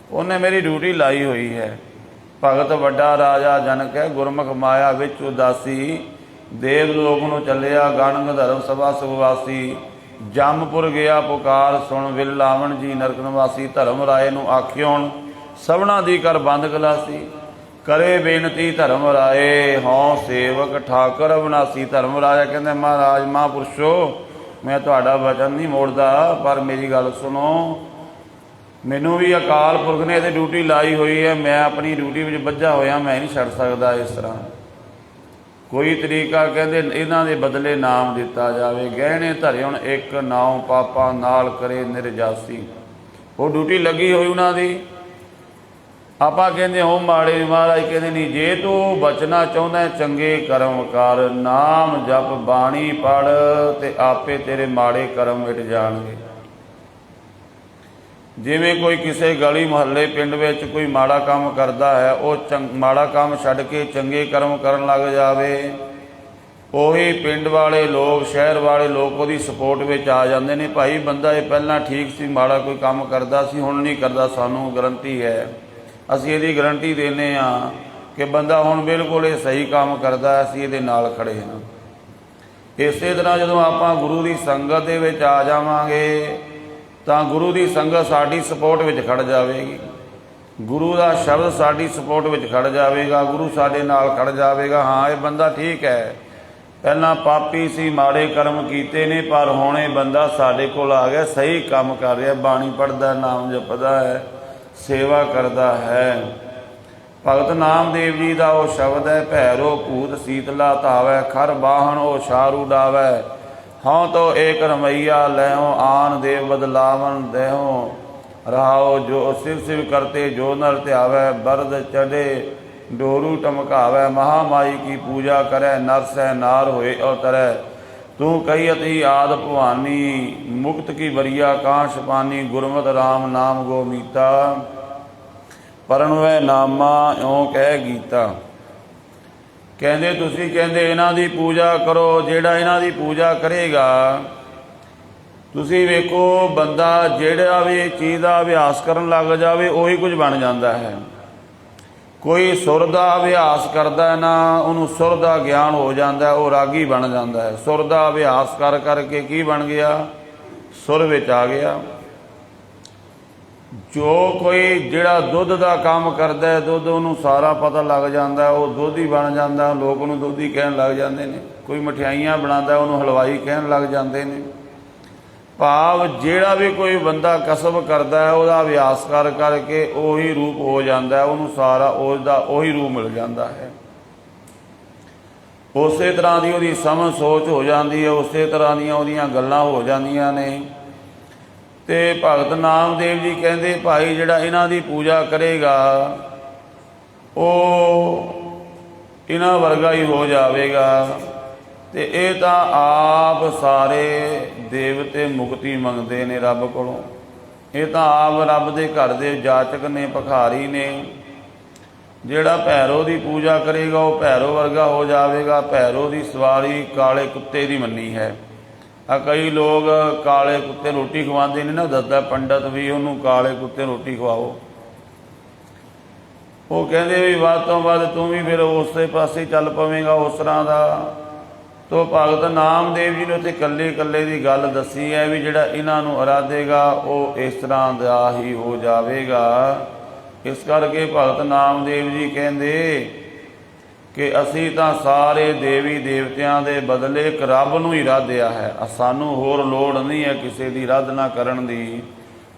ਉਹਨੇ ਮੇਰੀ ਡਿਊਟੀ ਲਾਈ ਹੋਈ ਹੈ। ਭਗਤ ਵੱਡਾ ਰਾਜਾ ਜਨਕ ਹੈ, ਗੁਰਮੁਖ ਮਾਇਆ ਵਿੱਚ ਉਦਾਸੀ, ਦੇਵ ਲੋਕ ਨੂੰ ਚੱਲਿਆ ਗਣ ਗੰਧਰਵ ਸਭਾ ਸੁਖਵਾਸੀ। ਜੰਮਪੁਰ ਗਿਆ ਪੁਕਾਰ ਸੁਣ, ਵਿਲ ਲਾਵਣ ਜੀ ਨਰਕ ਨਿਵਾਸੀ। ਧਰਮ ਰਾਏ ਨੂੰ ਆਖਿਓਣ ਸਭਨਾ ਦੀ ਕਰ ਬੰਦ ਗਲਾਸੀ, ਕਰੇ ਬੇਨਤੀ ਧਰਮ ਰਾਏ, ਹਉ ਸੇਵਕ ਠਾਕੁਰ ਅਵਿਨਾਸੀ। ਧਰਮ ਰਾਜਾ ਕਹਿੰਦੇ ਮਹਾਰਾਜ ਮਹਾਂਪੁਰਸ਼ੋ, ਮੈਂ ਤੁਹਾਡਾ ਵਚਨ ਨਹੀਂ ਮੋੜਦਾ, ਪਰ ਮੇਰੀ ਗੱਲ ਸੁਣੋ, ਮੈਨੂੰ ਵੀ ਅਕਾਲ ਪੁਰਖ ਨੇ ਇਹਦੇ ਡਿਊਟੀ ਲਾਈ ਹੋਈ ਹੈ, ਮੈਂ ਆਪਣੀ ਡਿਊਟੀ ਵਿੱਚ ਬੱਝਾ ਹੋਇਆ, ਮੈਂ ਨਹੀਂ ਛੱਡ ਸਕਦਾ ਇਸ ਤਰ੍ਹਾਂ। ਕੋਈ ਤਰੀਕਾ ਕਹਿੰਦੇ ਇਹਨਾਂ ਦੇ ਬਦਲੇ ਨਾਮ ਦਿੱਤਾ ਜਾਵੇ, ਗਹਿਣੇ ਧਰੇ ਹੁਣ ਇੱਕ ਨਾਉ ਪਾਪਾ ਨਾਲ ਕਰੇ ਨਿਰਜਾਸੀ। ਉਹ ਡਿਊਟੀ ਲੱਗੀ ਹੋਈ ਉਹਨਾਂ ਦੀ। ਆਪਾਂ ਕਹਿੰਦੇ ਹੋ ਮਾੜੇ, ਮਹਾਰਾਜ ਕਹਿੰਦੇ ਨਹੀਂ, ਜੇ ਤੂੰ ਬਚਣਾ ਚਾਹੁੰਦਾ ਚੰਗੇ ਕਰਮ ਕਰ, ਨਾਮ ਜਪ ਬਾਣੀ ਪੜ੍ਹ ਤੇ ਆਪੇ ਤੇਰੇ ਮਾੜੇ ਕਰਮ ਮਿਟ ਜਾਣਗੇ। ਜਿਵੇਂ ਕੋਈ ਕਿਸੇ ਗਲੀ ਮੁਹੱਲੇ ਪਿੰਡ ਵਿੱਚ ਕੋਈ ਮਾੜਾ ਕੰਮ ਕਰਦਾ ਹੈ, ਉਹ ਮਾੜਾ ਕੰਮ ਛੱਡ ਕੇ ਚੰਗੇ ਕਰਮ ਕਰਨ ਲੱਗ ਜਾਵੇ, ਉਹੀ ਪਿੰਡ ਵਾਲੇ ਲੋਕ, ਸ਼ਹਿਰ ਵਾਲੇ ਲੋਕ ਉਹਦੀ ਸਪੋਰਟ ਵਿੱਚ ਆ ਜਾਂਦੇ ਨੇ। ਭਾਈ ਬੰਦਾ ਇਹ ਪਹਿਲਾਂ ਠੀਕ ਸੀ, ਮਾੜਾ ਕੋਈ ਕੰਮ ਕਰਦਾ ਸੀ, ਹੁਣ ਨਹੀਂ ਕਰਦਾ, ਸਾਨੂੰ ਗਰੰਟੀ ਹੈ, ਅਸੀਂ ਇਹਦੀ ਗਰੰਟੀ ਦਿੰਦੇ ਹਾਂ ਕਿ ਬੰਦਾ ਹੁਣ ਬਿਲਕੁਲ ਇਹ ਸਹੀ ਕੰਮ ਕਰਦਾ, ਅਸੀਂ ਇਹਦੇ ਨਾਲ ਖੜੇ ਹਾਂ। ਇਸੇ ਤਰ੍ਹਾਂ ਜਦੋਂ ਆਪਾਂ ਗੁਰੂ ਦੀ ਸੰਗਤ ਦੇ ਵਿੱਚ ਆ ਜਾਵਾਂਗੇ ਤਾਂ ਗੁਰੂ ਦੀ ਸੰਗਤ ਸਾਡੀ ਸਪੋਰਟ ਵਿੱਚ ਖੜ ਜਾਵੇਗੀ, ਗੁਰੂ ਦਾ ਸ਼ਬਦ ਸਾਡੀ ਸਪੋਰਟ ਵਿੱਚ ਖੜ ਜਾਵੇਗਾ, ਗੁਰੂ ਸਾਡੇ ਨਾਲ ਖੜ ਜਾਵੇਗਾ। ਹਾਂ ਇਹ ਬੰਦਾ ਠੀਕ ਹੈ, ਪਹਿਲਾਂ ਪਾਪੀ ਸੀ, ਮਾੜੇ ਕਰਮ ਕੀਤੇ ਨੇ, ਪਰ ਹੁਣ ਇਹ ਬੰਦਾ ਸਾਡੇ ਕੋਲ ਆ ਗਿਆ, ਸਹੀ ਕੰਮ ਕਰ ਰਿਹਾ, ਬਾਣੀ ਪੜ੍ਹਦਾ, ਨਾਮ ਜਪਦਾ ਹੈ, ਸੇਵਾ ਕਰਦਾ ਹੈ। ਭਗਤ ਨਾਮਦੇਵ ਜੀ ਦਾ ਉਹ ਸ਼ਬਦ ਹੈ, ਭੈਰੋ ਭੂਤ ਸੀਤਲਾ ਧਾਵੈ, ਖਰ ਬਾਹਣ ਉਹ ਛਾਰੂ ਡਾਵੈ, ਹਉ ਤੋ ਏਕ ਰਮਈਆ ਲੈਓ, ਆਨ ਦੇਵ ਬਦਲਾਵਨ ਦੇਹੋ ਰਹਾਓ, ਜੋ ਸਿਵ ਸਿਵ ਕਰਤੇ ਜੋ ਨਰ ਧਿਆਵੈ, ਬਰਦ ਚੜੇ ਡੋਰੂ ਟਮਕਾਵੈ, ਮਹਾਮਾਈ ਕੀ ਪੂਜਾ ਕਰੈ, ਨਰ ਸਹਿ ਨਾਰ ਹੋਏ ਅਵਤਰੈ, ਤੂੰ ਕਹੀਅਤ ਹੀ ਆਦ ਭਵਾਨੀ, ਮੁਕਤ ਕੀ ਬਰੀਆ ਕਾਂਸ਼ ਪਾਨੀ, ਗੁਰਮਤਿ ਰਾਮ ਨਾਮ ਗੋਮੀਤਾ, ਪਰਣਵੈ ਨਾਮਾ ਇਉਂ ਕਹਿ ਗੀਤਾ। ਕਹਿੰਦੇ ਤੁਸੀਂ ਕਹਿੰਦੇ ਇਹਨਾਂ ਦੀ ਪੂਜਾ ਕਰੋ, ਜਿਹੜਾ ਇਹਨਾਂ ਦੀ ਪੂਜਾ ਕਰੇਗਾ, ਤੁਸੀਂ ਵੇਖੋ ਬੰਦਾ ਜਿਹੜਾ ਵੀ ਚੀਜ਼ ਦਾ ਅਭਿਆਸ ਕਰਨ ਲੱਗ ਜਾਵੇ ਉਹੀ ਕੁਝ ਬਣ ਜਾਂਦਾ ਹੈ। ਕੋਈ ਸੁਰ ਦਾ ਅਭਿਆਸ ਕਰਦਾ ਨਾ, ਉਹਨੂੰ ਸੁਰ ਦਾ ਗਿਆਨ ਹੋ ਜਾਂਦਾ, ਉਹ ਰਾਗੀ ਬਣ ਜਾਂਦਾ ਹੈ। ਸੁਰ ਦਾ ਅਭਿਆਸ ਕਰ ਕਰਕੇ ਕੀ ਬਣ ਗਿਆ? ਸੁਰ ਵਿੱਚ ਆ ਗਿਆ। ਜੋ ਕੋਈ ਜਿਹੜਾ ਦੁੱਧ ਦਾ ਕੰਮ ਕਰਦਾ ਹੈ, ਦੁੱਧ ਉਹਨੂੰ ਸਾਰਾ ਪਤਾ ਲੱਗ ਜਾਂਦਾ, ਉਹ ਦੁੱਧ ਹੀ ਬਣ ਜਾਂਦਾ, ਲੋਕ ਉਹਨੂੰ ਦੁੱਧ ਹੀ ਕਹਿਣ ਲੱਗ ਜਾਂਦੇ ਨੇ। ਕੋਈ ਮਠਿਆਈਆਂ ਬਣਾਉਂਦਾ, ਉਹਨੂੰ ਹਲਵਾਈ ਕਹਿਣ ਲੱਗ ਜਾਂਦੇ ਨੇ। ਭਾਵ ਜਿਹੜਾ ਵੀ ਕੋਈ ਬੰਦਾ ਕਸਬ ਕਰਦਾ ਹੈ, ਉਹਦਾ ਅਭਿਆਸ ਕਰ ਕਰਕੇ ਉਹੀ ਰੂਪ ਹੋ ਜਾਂਦਾ, ਉਹਨੂੰ ਸਾਰਾ ਉਹਦਾ ਉਹੀ ਰੂਪ ਮਿਲ ਜਾਂਦਾ ਹੈ। ਉਸੇ ਤਰ੍ਹਾਂ ਦੀ ਉਹਦੀ ਸਮਝ ਸੋਚ ਹੋ ਜਾਂਦੀ ਹੈ, ਉਸੇ ਤਰ੍ਹਾਂ ਦੀਆਂ ਉਹਦੀਆਂ ਗੱਲਾਂ ਹੋ ਜਾਂਦੀਆਂ ਨੇ। ਤੇ ਭਗਤ ਨਾਮਦੇਵ ਜੀ ਕਹਿੰਦੇ ਭਾਈ ਜਿਹੜਾ ਇਹਨਾਂ ਦੀ ਪੂਜਾ ਕਰੇਗਾ ਉਹ ਇਹਨਾਂ ਵਰਗਾ ਹੀ ਹੋ ਜਾਵੇਗਾ। ਤੇ ਇਹ ਤਾਂ ਆਪ ਸਾਰੇ ਦੇਵਤੇ ਮੁਕਤੀ ਮੰਗਦੇ ਨੇ ਰੱਬ ਕੋਲੋਂ। ਇਹ ਤਾਂ ਆਪ ਰੱਬ ਦੇ ਘਰ ਦੇ ਜਾਚਕ ਨੇ, ਭਿਖਾਰੀ ਨੇ। ਜਿਹੜਾ ਭੈਰੋ ਦੀ ਪੂਜਾ ਕਰੇਗਾ ਉਹ ਭੈਰੋ ਵਰਗਾ ਹੋ ਜਾਵੇਗਾ। ਭੈਰੋ ਦੀ ਸਵਾਰੀ ਕਾਲੇ ਕੁੱਤੇ ਦੀ ਮੰਨੀ ਹੈ। ਆ ਕਈ ਲੋਕ ਕਾਲੇ ਕੁੱਤੇ ਰੋਟੀ ਖਵਾਉਂਦੇ ਨੇ ਨਾ, ਦੱਸਦਾ ਪੰਡਤ ਵੀ ਉਹਨੂੰ ਕਾਲੇ ਕੁੱਤੇ ਰੋਟੀ ਖਵਾਓ। ਉਹ ਕਹਿੰਦੇ ਵੀ ਵੱਧ ਤੋਂ ਵੱਧ ਤੂੰ ਵੀ ਫਿਰ ਉਸੇ ਪਾਸੇ ਚੱਲ ਪਵੇਂਗਾ ਉਸ ਤਰ੍ਹਾਂ ਦਾ। ਤੋ ਭਗਤ ਨਾਮਦੇਵ ਜੀ ਨੇ ਉੱਥੇ ਇਕੱਲੇ ਇਕੱਲੇ ਦੀ ਗੱਲ ਦੱਸੀ ਹੈ ਵੀ ਜਿਹੜਾ ਇਹਨਾਂ ਨੂੰ ਅਰਾਧੇਗਾ ਉਹ ਇਸ ਤਰ੍ਹਾਂ ਦਾ ਹੀ ਹੋ ਜਾਵੇਗਾ। ਇਸ ਕਰਕੇ ਭਗਤ ਨਾਮਦੇਵ ਜੀ ਕਹਿੰਦੇ कि असी तां सारे देवी देवतियां दे बदले एक रब नूं ही राधिया है। सानू होर लोड़ नहीं है किसी की आराधना करन दी,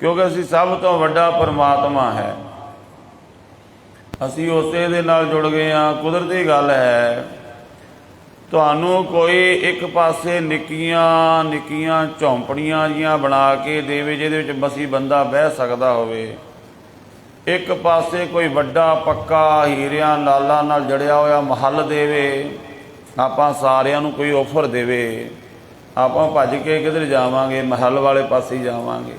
क्योंकि असी सब तो वड्डा परमात्मा है, असी उसे दे नाल जुड़ गए हाँ। कुदरती गल है, तुहानू कोई एक पासे निक्कियां निक्कियां झोंपड़ियां जिहियां बना के देवे जिहदे विच मसी बंदा बह सकदा होवे, एक पासे कोई वड्डा पक्का हीरियां लालां नाल जड़िया होया महल देवे, आपां सारियां नूं कोई ऑफर देवे, आपां भज के किधर जावांगे? महल वाले पासे जावांगे।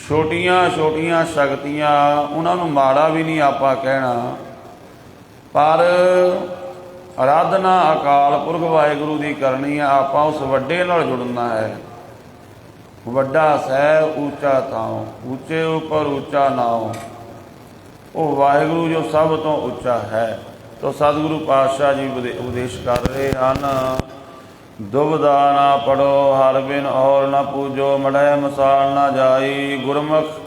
छोटियां छोटियां शक्तियां उन्हां नूं माड़ा भी नहीं आपां कहना, पर आराधना अकाल पुरख वाहिगुरू की करनी है। आपां उस वड्डे नाल जुड़ना है। वड्डा सै ऊंचा थाओ, ऊंचे उपर ऊंचा नाओ, वो वाहिगुरू जो सब तो ऊंचा है। तो सतगुरु पातशाह जी उपदेश कर रहे हैं, दुबदा ना पढ़ो हर बिन और ना पूजो, मढ़ै मसाल ना जाई गुरमुख।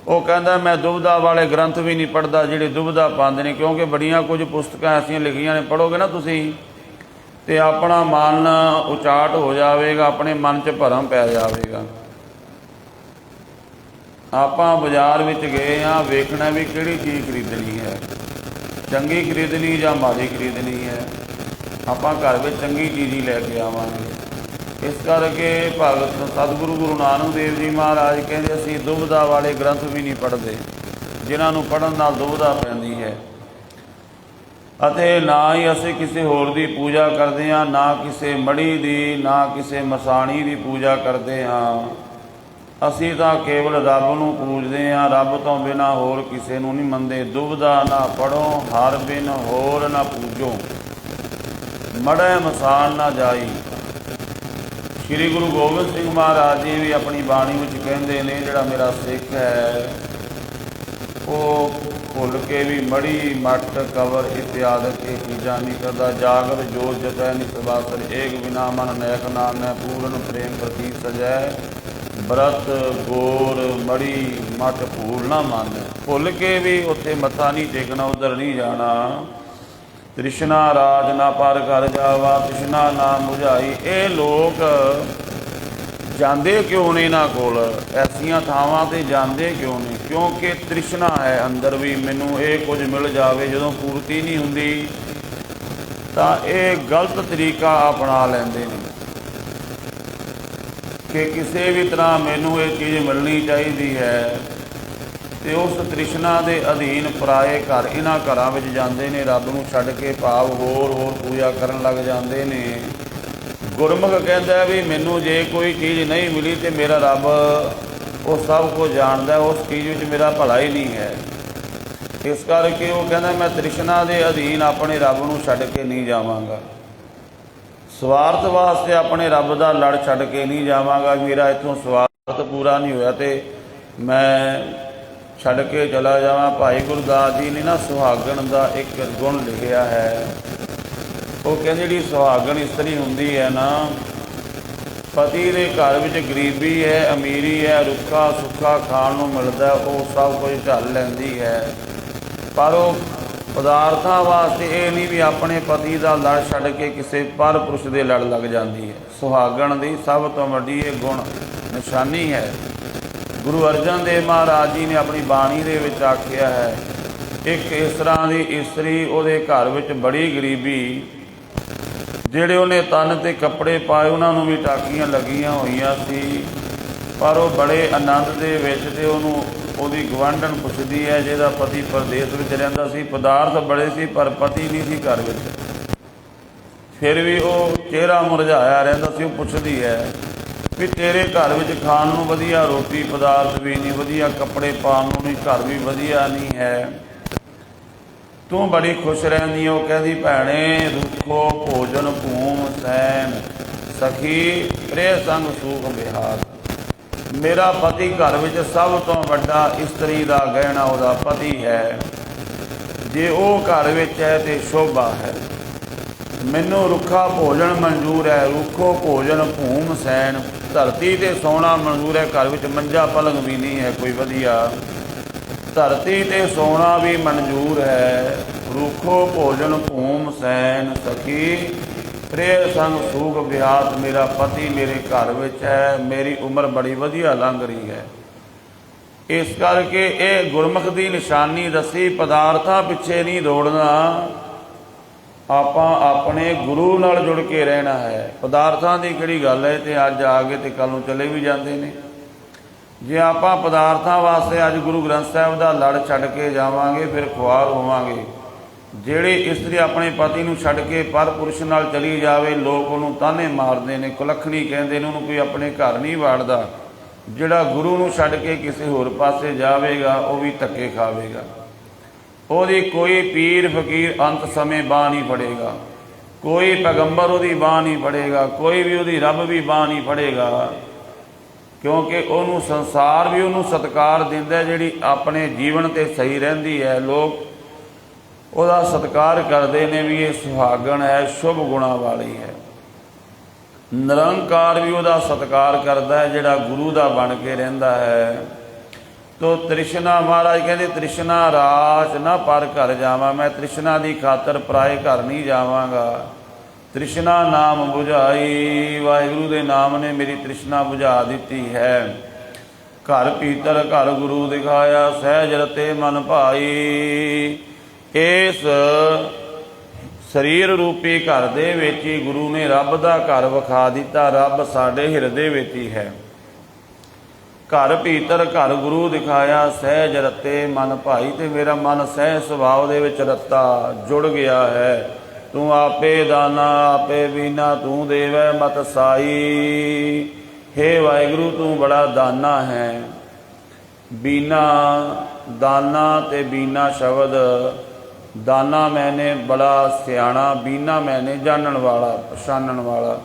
वो कहता मैं दुबदा वाले ग्रंथ भी नहीं पढ़ता जिहड़े दुबदा पाते हैं, क्योंकि बड़ियां कुछ पुस्तकां ऐसियां लिखियां ने, पढ़ोगे ना तुसीं ते अपना मन उचाट हो जाएगा, अपने मन च भरम पै जाएगा। आपां बाजार विच गए हाँ, वेखना भी किहड़ी चीज़ खरीदनी है, चंगी खरीदनी या माड़ी खरीदनी है। आपां घर में चंगी चीज़ ही लैके आवांगे। इस करके भगत सतगुरु गुरु नानक देव जी महाराज कहते असीं दुबदा वाले ग्रंथ भी नहीं पढ़ते, जिन्हां नूं पढ़न नाल दुबदा पैंदी है। अते ना ही असीं किसी होर दी पूजा करते हैं, ना किसी मड़ी दी, ना किसी मसाणी की पूजा करते हाँ। असीं तां केवल रब नूं पूजदे हाँ, रब तो बिना होर किसी नूं नहीं मनदे। दुबदा ना पढ़ो हर बिन होर ना पूजो, मढ़ै मसाल ना जाई। श्री गुरु गोबिंद सिंह महाराज जी भी अपनी बाणी विच कहंदे ने, जिहड़ा मेरा सिख है वो भुल के भी मड़ी मट कवर इत्यादि के चीज़ां नहीं करता। जागर जोत जपै निसवासर एक बिना मन नैक नामै, पूर्ण प्रेम प्रति सजै व्रत गोर मड़ी मट भूल ना मन। भुल के भी उत्थे मत्था नहीं टेकना, उधर नहीं जाना। तृष्णा राज ना पर कर जावा, तृष्णा ना बुझाई। ये लोग जाते क्यों ने इन्हां कोल, ऐसियां थावां ते जाते क्यों ने? क्योंकि तृष्णा है अंदर भी, मैनू ये कुछ मिल जाए। जदों पूर्ति नहीं हुंदी तां ये गलत तरीका अपना लैंदे ने कि किसी भी तरह मैनू ये चीज़ मिलनी चाहिए है, तो उस तृष्णा के अधीन पराए घर इन्हां घरां विच जांदे ने, रब नूं छड्ड के भाव होर पूजा करन लग जांदे ने। गुरमुख कहता भी मैनू जे कोई चीज़ नहीं मिली तो मेरा रब वो सब कुछ जानता है, उस चीज़ में मेरा भला ही नहीं है। इस करके वो कहता मैं तृष्णा के अधीन अपने रब नूं छड्ड के नहीं जावांगा, स्वार्थ वास्ते अपने रब का लड़ छड्ड के नहीं जावांगा। मेरा इत्थों स्वार्थ पूरा नहीं होया तो मैं छड्ड के चला जावां। भाई गुरदास जी ने ना सुहागण का एक गुण लिखिया है, वो कहते जी सुहागण इस्तरी हुंदी है ना, पति के घर में गरीबी है अमीरी है, रुखा सुखा खाण नूं मिलदा वो सब कुछ झल लैंदी है, पर वो पदार्थां वास्ते ये नहीं भी अपने पति का लड़ छड्ड के किसी पर पुरुष के लड़ लग जाती है। सुहागण की सब तो वड्डी ये गुण निशानी है। गुरु अर्जन देव महाराज जी ने अपनी बाणी दे विच आखिया है, एक इस तरह की इस्तरी उहदे घर विच बड़ी गरीबी, जिहड़े उन्हें तन ते कपड़े पाए उन्होंने भी टाकियां लगियां होईयां सी, पर वो बड़े आनंद दे विच ते उहनूं ਉਹਦੀ ਗਵਾਂਢਣ ਪੁੱਛਦੀ है ਜਿਹਦਾ पति परदेस ਵਿੱਚ ਰਹਿੰਦਾ ਸੀ, पदार्थ बड़े सी पर पति नहीं सी घर ਵਿੱਚ, फिर भी वो चेहरा मुरझाया रहता सी। वो पुछदी है भी तेरे घर ਵਿੱਚ खाण ਨੂੰ ਵਧੀਆ रोटी पदार्थ भी नहीं, ਵਧੀਆ कपड़े पाउण ਨੂੰ नहीं, घर भी ਵਧੀਆ नहीं है, तू बड़ी खुश रहंदी। वो कहदी भैणे रुखो भोजन भूम सैन, सखी प्रिय संग सूख बिहार। मेरा पति घर में सब तो वड्डा इस्तरी का गहना वह पति है, जे वो घर में है तो शोभा है। मैनू रुखा भोजन मंजूर है, रुखो भोजन भूम सैन, धरती ते सोना मंजूर है, घर में मंजा पलंग भी नहीं है कोई वधिया, धरती ते सोना भी मंजूर है, रूखो भोजन भूम सैन सखी, प्रेम संग सूख विहात। मेरा पति मेरे घर विच है, मेरी उम्र बड़ी वधिया लंघ रही है। इस करके ये गुरमुख की निशानी दसी, पदार्थां पिछे नहीं दौड़ना, आपां अपने गुरु नाल जुड़ के रहना है। पदार्थां की किहड़ी गल है, तो अज आ गए तो कल नूं चले भी जाते हैं। जे आपां पदार्थां वास्ते अज गुरु ग्रंथ साहिब दा लड़ छड्ड के जावांगे, फिर खुआर होवांगे। जिहड़ी इस्त्री अपने पति नूं छड्ड के पर पुरुष नाल चली जावे, लोग उहनूं ताने मारदे ने, कुलखणी कहंदे ने, उहनूं कोई अपने घर नहीं वाड़दा। जिहड़ा गुरु नूं छड्ड के किसी होर पासे जावेगा, वह भी धक्के खावेगा। ਉਹਦੀ कोई पीर फकीर अंत समय बांह नहीं फड़ेगा, कोई पैगंबर ਉਹਦੀ बांह नहीं फड़ेगा, कोई भी ਉਹਦੀ रब भी बांह नहीं फड़ेगा, क्योंकि ਉਹਨੂੰ संसार भी ਉਹਨੂੰ सत्कार दिंदा, ਜਿਹੜੀ अपने जीवन ते सही रहंदी है। लोग ਉਹਦਾ सत्कार करते हैं भी ये सुहागण है, शुभ गुणा वाली है। निरंकार भी ਉਹਦਾ सत्कार करता है, ਜਿਹੜਾ गुरु ਦਾ बन के रहिंदा है। तो तृष्णा, महाराज कहते तृष्णा रास ना पर घर जावा, मैं तृष्णा की खातर पराए घर नहीं जावांगा। तृष्णा नाम बुझाई, वाहिगुरु के नाम ने मेरी तृष्णा बुझा दी है। घर भीतर घर गुरु दिखाया, सहज रते मन भाई। इस शरीर रूपी घर दे विच ही गुरु ने रब का घर विखा दिता। रब साडे हिरदे विच ही है। घर भीतर घर गुरु दिखाया, सहज रते मन भाई। तो मेरा मन सहज सुभाव दे विच रत्ता जुड़ गया है। तू आपे दाना आपे बीना, तू देवै मत साई। हे वाहिगुरु तू बड़ा दाना है। बीना, दाना ते बीना शब्द, दाना मैंने बड़ा सियाणा, बीना मैंने जानन वाला, पछाणन वाला।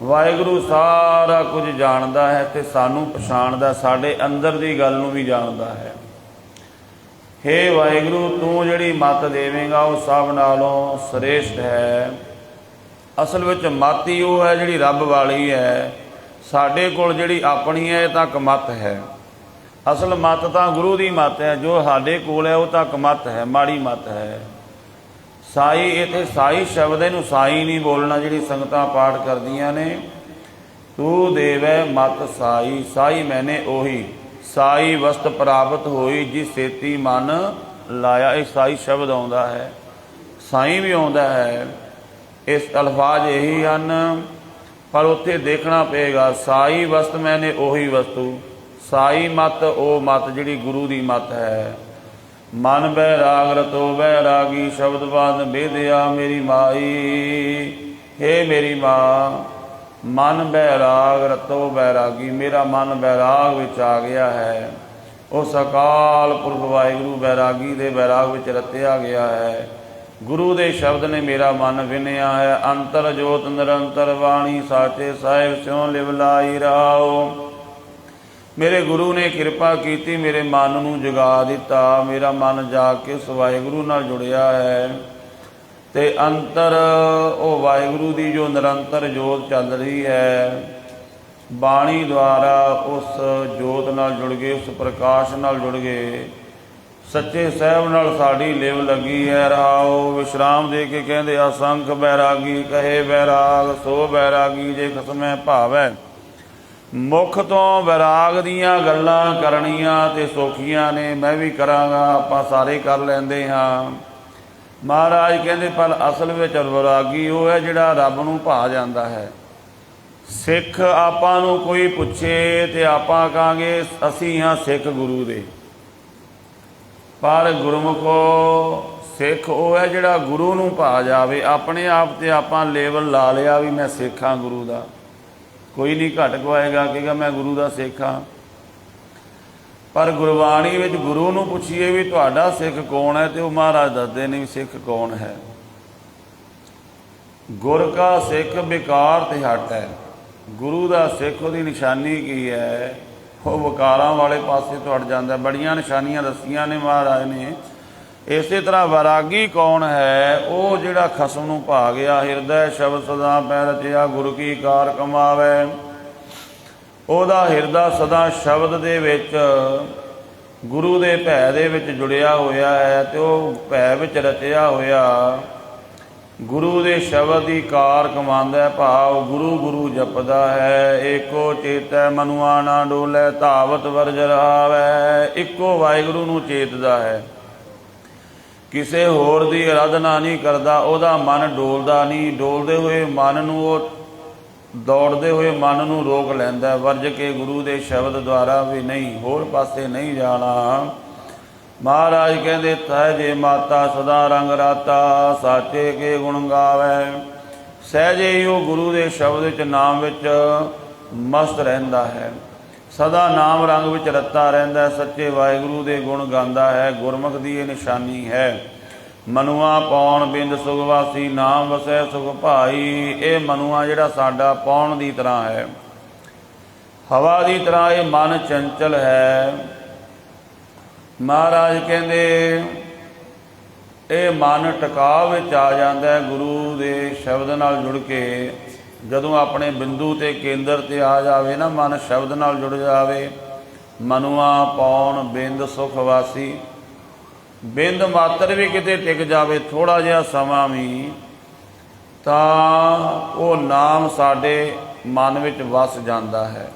वाहिगुरु सारा कुछ जानता है ते सानू पछाणदा, साडे अंदर की गल नूं भी जानता है। हे वाहिगुरु तू जिहड़ी मत देवेगा वो सब नालों श्रेष्ठ है। असल विच मत ही वो है जिहड़ी रब वाली है। साडे कोल जिहड़ी अपनी है तां कमत है। असल मत तां गुरु की मत है, जो साडे कोल है वो तां कमत है, माड़ी मत है। साई, इत्थे साई शब्द, इनू साई नहीं बोलना। जिहड़ी संगतां पाठ करदियां ने, तू देवै मत साई। साई मैंने ओही, साई वस्त प्राप्त होई जिस सेती मन लाया। इस साई शब्द आउंदा है, साई भी आउंदा है। इस अल्फाज यही हन, पर उत्थे देखना पेगा। साई वस्त मैंने ओही वस्तु, साई मत ओ मत जिहड़ी गुरु की मत है। मन बैराग रतो बैरागी, शब्द बांध बेदिया मेरी माई। हे मेरी माँ, मन बैराग रतो बैरागी, मेरा मन बैराग विच आ गया है। उस अकाल पुरख वाहिगुरु बैरागी दे बैराग विच रत्या गया है। गुरु दे शब्द ने मेरा मन विनिया है। अंतर जोत निरंतर वाणी, साचे साहिब स्यों लिव लाई रहाओ। मेरे गुरु ने कृपा की, मेरे मन नूं जगा दिता। मेरा मन जाके उस वाहिगुरु नाल जुड़िया है। ते अंतर ओ वाहिगुरु की जो निरंतर जोत चल रही है, बाणी द्वारा उस जोत नाल जुड़ गए, उस प्रकाश नाल जुड़ गए। सच्चे साहिब नाल साडी लिव लगी है। रहाओ विश्राम दे के कहंदे, असंख बैरागी कहे बैराग, सो बैरागी जे खसमै भावै। मुख तो वैराग दियाँ गल्लां करनियां ते सौखियां ने, मैं भी करांगा, आपां सारे कर लैंदे हां। महाराज कहंदे पर असल विच वैरागी वो है जिहड़ा रब नूं भा जांदा है। सिख आपां नूं कोई पुछे ते आपां कहांगे असीं हां सिख गुरु दे, पर गुरमुखो सिख वो है जिहड़ा गुरु नूं भा जावे। अपने आप ते आपां लेवल ला लिया भी मैं सिख हां गुरु दा। कोई नहीं घट गवाएगा कि मैं गुरु का सिख हाँ। पर गुरबाणी विच गुरु नूं पुछीए भी तुहाडा सिख कौन है, तो महाराज दसदे ने सिख कौन है। गुर का सिख विकार ते हट है। गुरु का सिख उहदी निशानी की है, वो विकारां वाले पासे तो हट जाता है। बड़ियां निशानियां दसियां ने महाराज ने। इस तरह वैरागी कौन है, वो जिहड़ा खसम नूं भा गया। हिरदै शब्द सदा पै रचिया, गुरु की कार कमावै। ਉਹਦਾ ਹਿਰਦਾ सदा शब्द दे विच ਗੁਰੂ ਦੇ ਭੈ ਦੇ ਵਿੱਚ ਜੁੜਿਆ ਹੋਇਆ ਹੈ ਤੇ ਉਹ ਭੈ ਵਿੱਚ ਰਚਿਆ ਹੋਇਆ ਗੁਰੂ ਦੇ ਸ਼ਬਦ ਦੀ ਕਾਰ ਕਮਾਉਂਦਾ, ਭਾਵ ਗੁਰੂ ਗੁਰੂ ਜਪਦਾ ਹੈ। ਏਕੋ ਚੇਤੈ ਮਨੁਆ ਨਾ ਡੋਲੇ, ਧਾਵਤ ਵਰਜ ਰਹਾਵੈ। ਇੱਕੋ ਵਾਹਿਗੁਰੂ ਨੂੰ ਚੇਤਦਾ ਹੈ, ਕਿਸੇ ਹੋਰ ਦੀ ਅਰਾਧਨਾ ਨਹੀਂ ਕਰਦਾ। ਉਹਦਾ ਮਨ ਡੋਲਦਾ ਨਹੀਂ, ਡੋਲਦੇ ਹੋਏ ਮਨ ਨੂੰ ਉਹ ਦੌੜਦੇ ਹੋਏ ਮਨ ਨੂੰ ਰੋਕ ਲੈਂਦਾ, ਵਰਜ ਕੇ ਗੁਰੂ ਦੇ ਸ਼ਬਦ ਦੁਆਰਾ ਵੀ ਨਹੀਂ, ਹੋਰ ਪਾਸੇ ਨਹੀਂ ਜਾਣਾ। ਮਹਾਰਾਜ ਕਹਿੰਦੇ ਤੈ ਜੇ ਮਾਤਾ ਸਦਾ ਰੰਗ ਰਾਤਾ, ਸਾਚੇ ਕੇ ਗੁਣ ਗਾਵੈ। ਸਹਿਜੇ ਹੀ ਉਹ ਗੁਰੂ ਦੇ ਸ਼ਬਦ ਵਿੱਚ ਨਾਮ ਵਿੱਚ ਮਸਤ ਰਹਿੰਦਾ ਹੈ, ਸਦਾ ਨਾਮ ਰੰਗ ਵਿੱਚ ਰਤਾ ਰਹਿੰਦਾ, ਸੱਚੇ ਵਾਹਿਗੁਰੂ ਦੇ ਗੁਣ ਗਾਉਂਦਾ ਹੈ। ਗੁਰਮੁਖ ਦੀ ਇਹ ਨਿਸ਼ਾਨੀ ਹੈ। ਮਨੁਆ ਪੌਣ ਬਿੰਦ ਸੁਖ ਵਾਸੀ, ਨਾਮ ਵਸੈ ਸੁਖ ਭਾਈ। ਇਹ ਮਨੁਆ ਜਿਹੜਾ ਸਾਡਾ ਪੌਣ ਦੀ ਤਰ੍ਹਾਂ ਹੈ, ਹਵਾ ਦੀ ਤਰ੍ਹਾਂ ਇਹ ਮਨ ਚੰਚਲ ਹੈ। ਮਹਾਰਾਜ ਕਹਿੰਦੇ ਇਹ ਮਨ ਟਿਕਾ ਵਿੱਚ ਆ ਜਾਂਦਾ ਹੈ ਗੁਰੂ ਦੇ ਸ਼ਬਦ ਨਾਲ ਜੁੜ ਕੇ। ਜਦੋਂ ਆਪਣੇ ਬਿੰਦੂ ਤੇ ਕੇਂਦਰ ਤੇ ਆ ਜਾਵੇ ਨਾ, ਮਨ ਸ਼ਬਦ ਨਾਲ ਜੁੜ ਜਾਵੇ। ਮਨੁਆ ਪੌਣ ਬਿੰਦ ਸੁਖ ਵਾਸੀ, ਬਿੰਦ ਮਾਤਰ ਵੀ ਕਿਤੇ ਟਿਕ ਜਾਵੇ, ਥੋੜ੍ਹਾ ਜਿਹਾ ਸਮਾਂ ਵੀ, ਤਾਂ ਉਹ ਨਾਮ ਸਾਡੇ ਮਨ ਵਿੱਚ ਵਸ ਜਾਂਦਾ ਹੈ।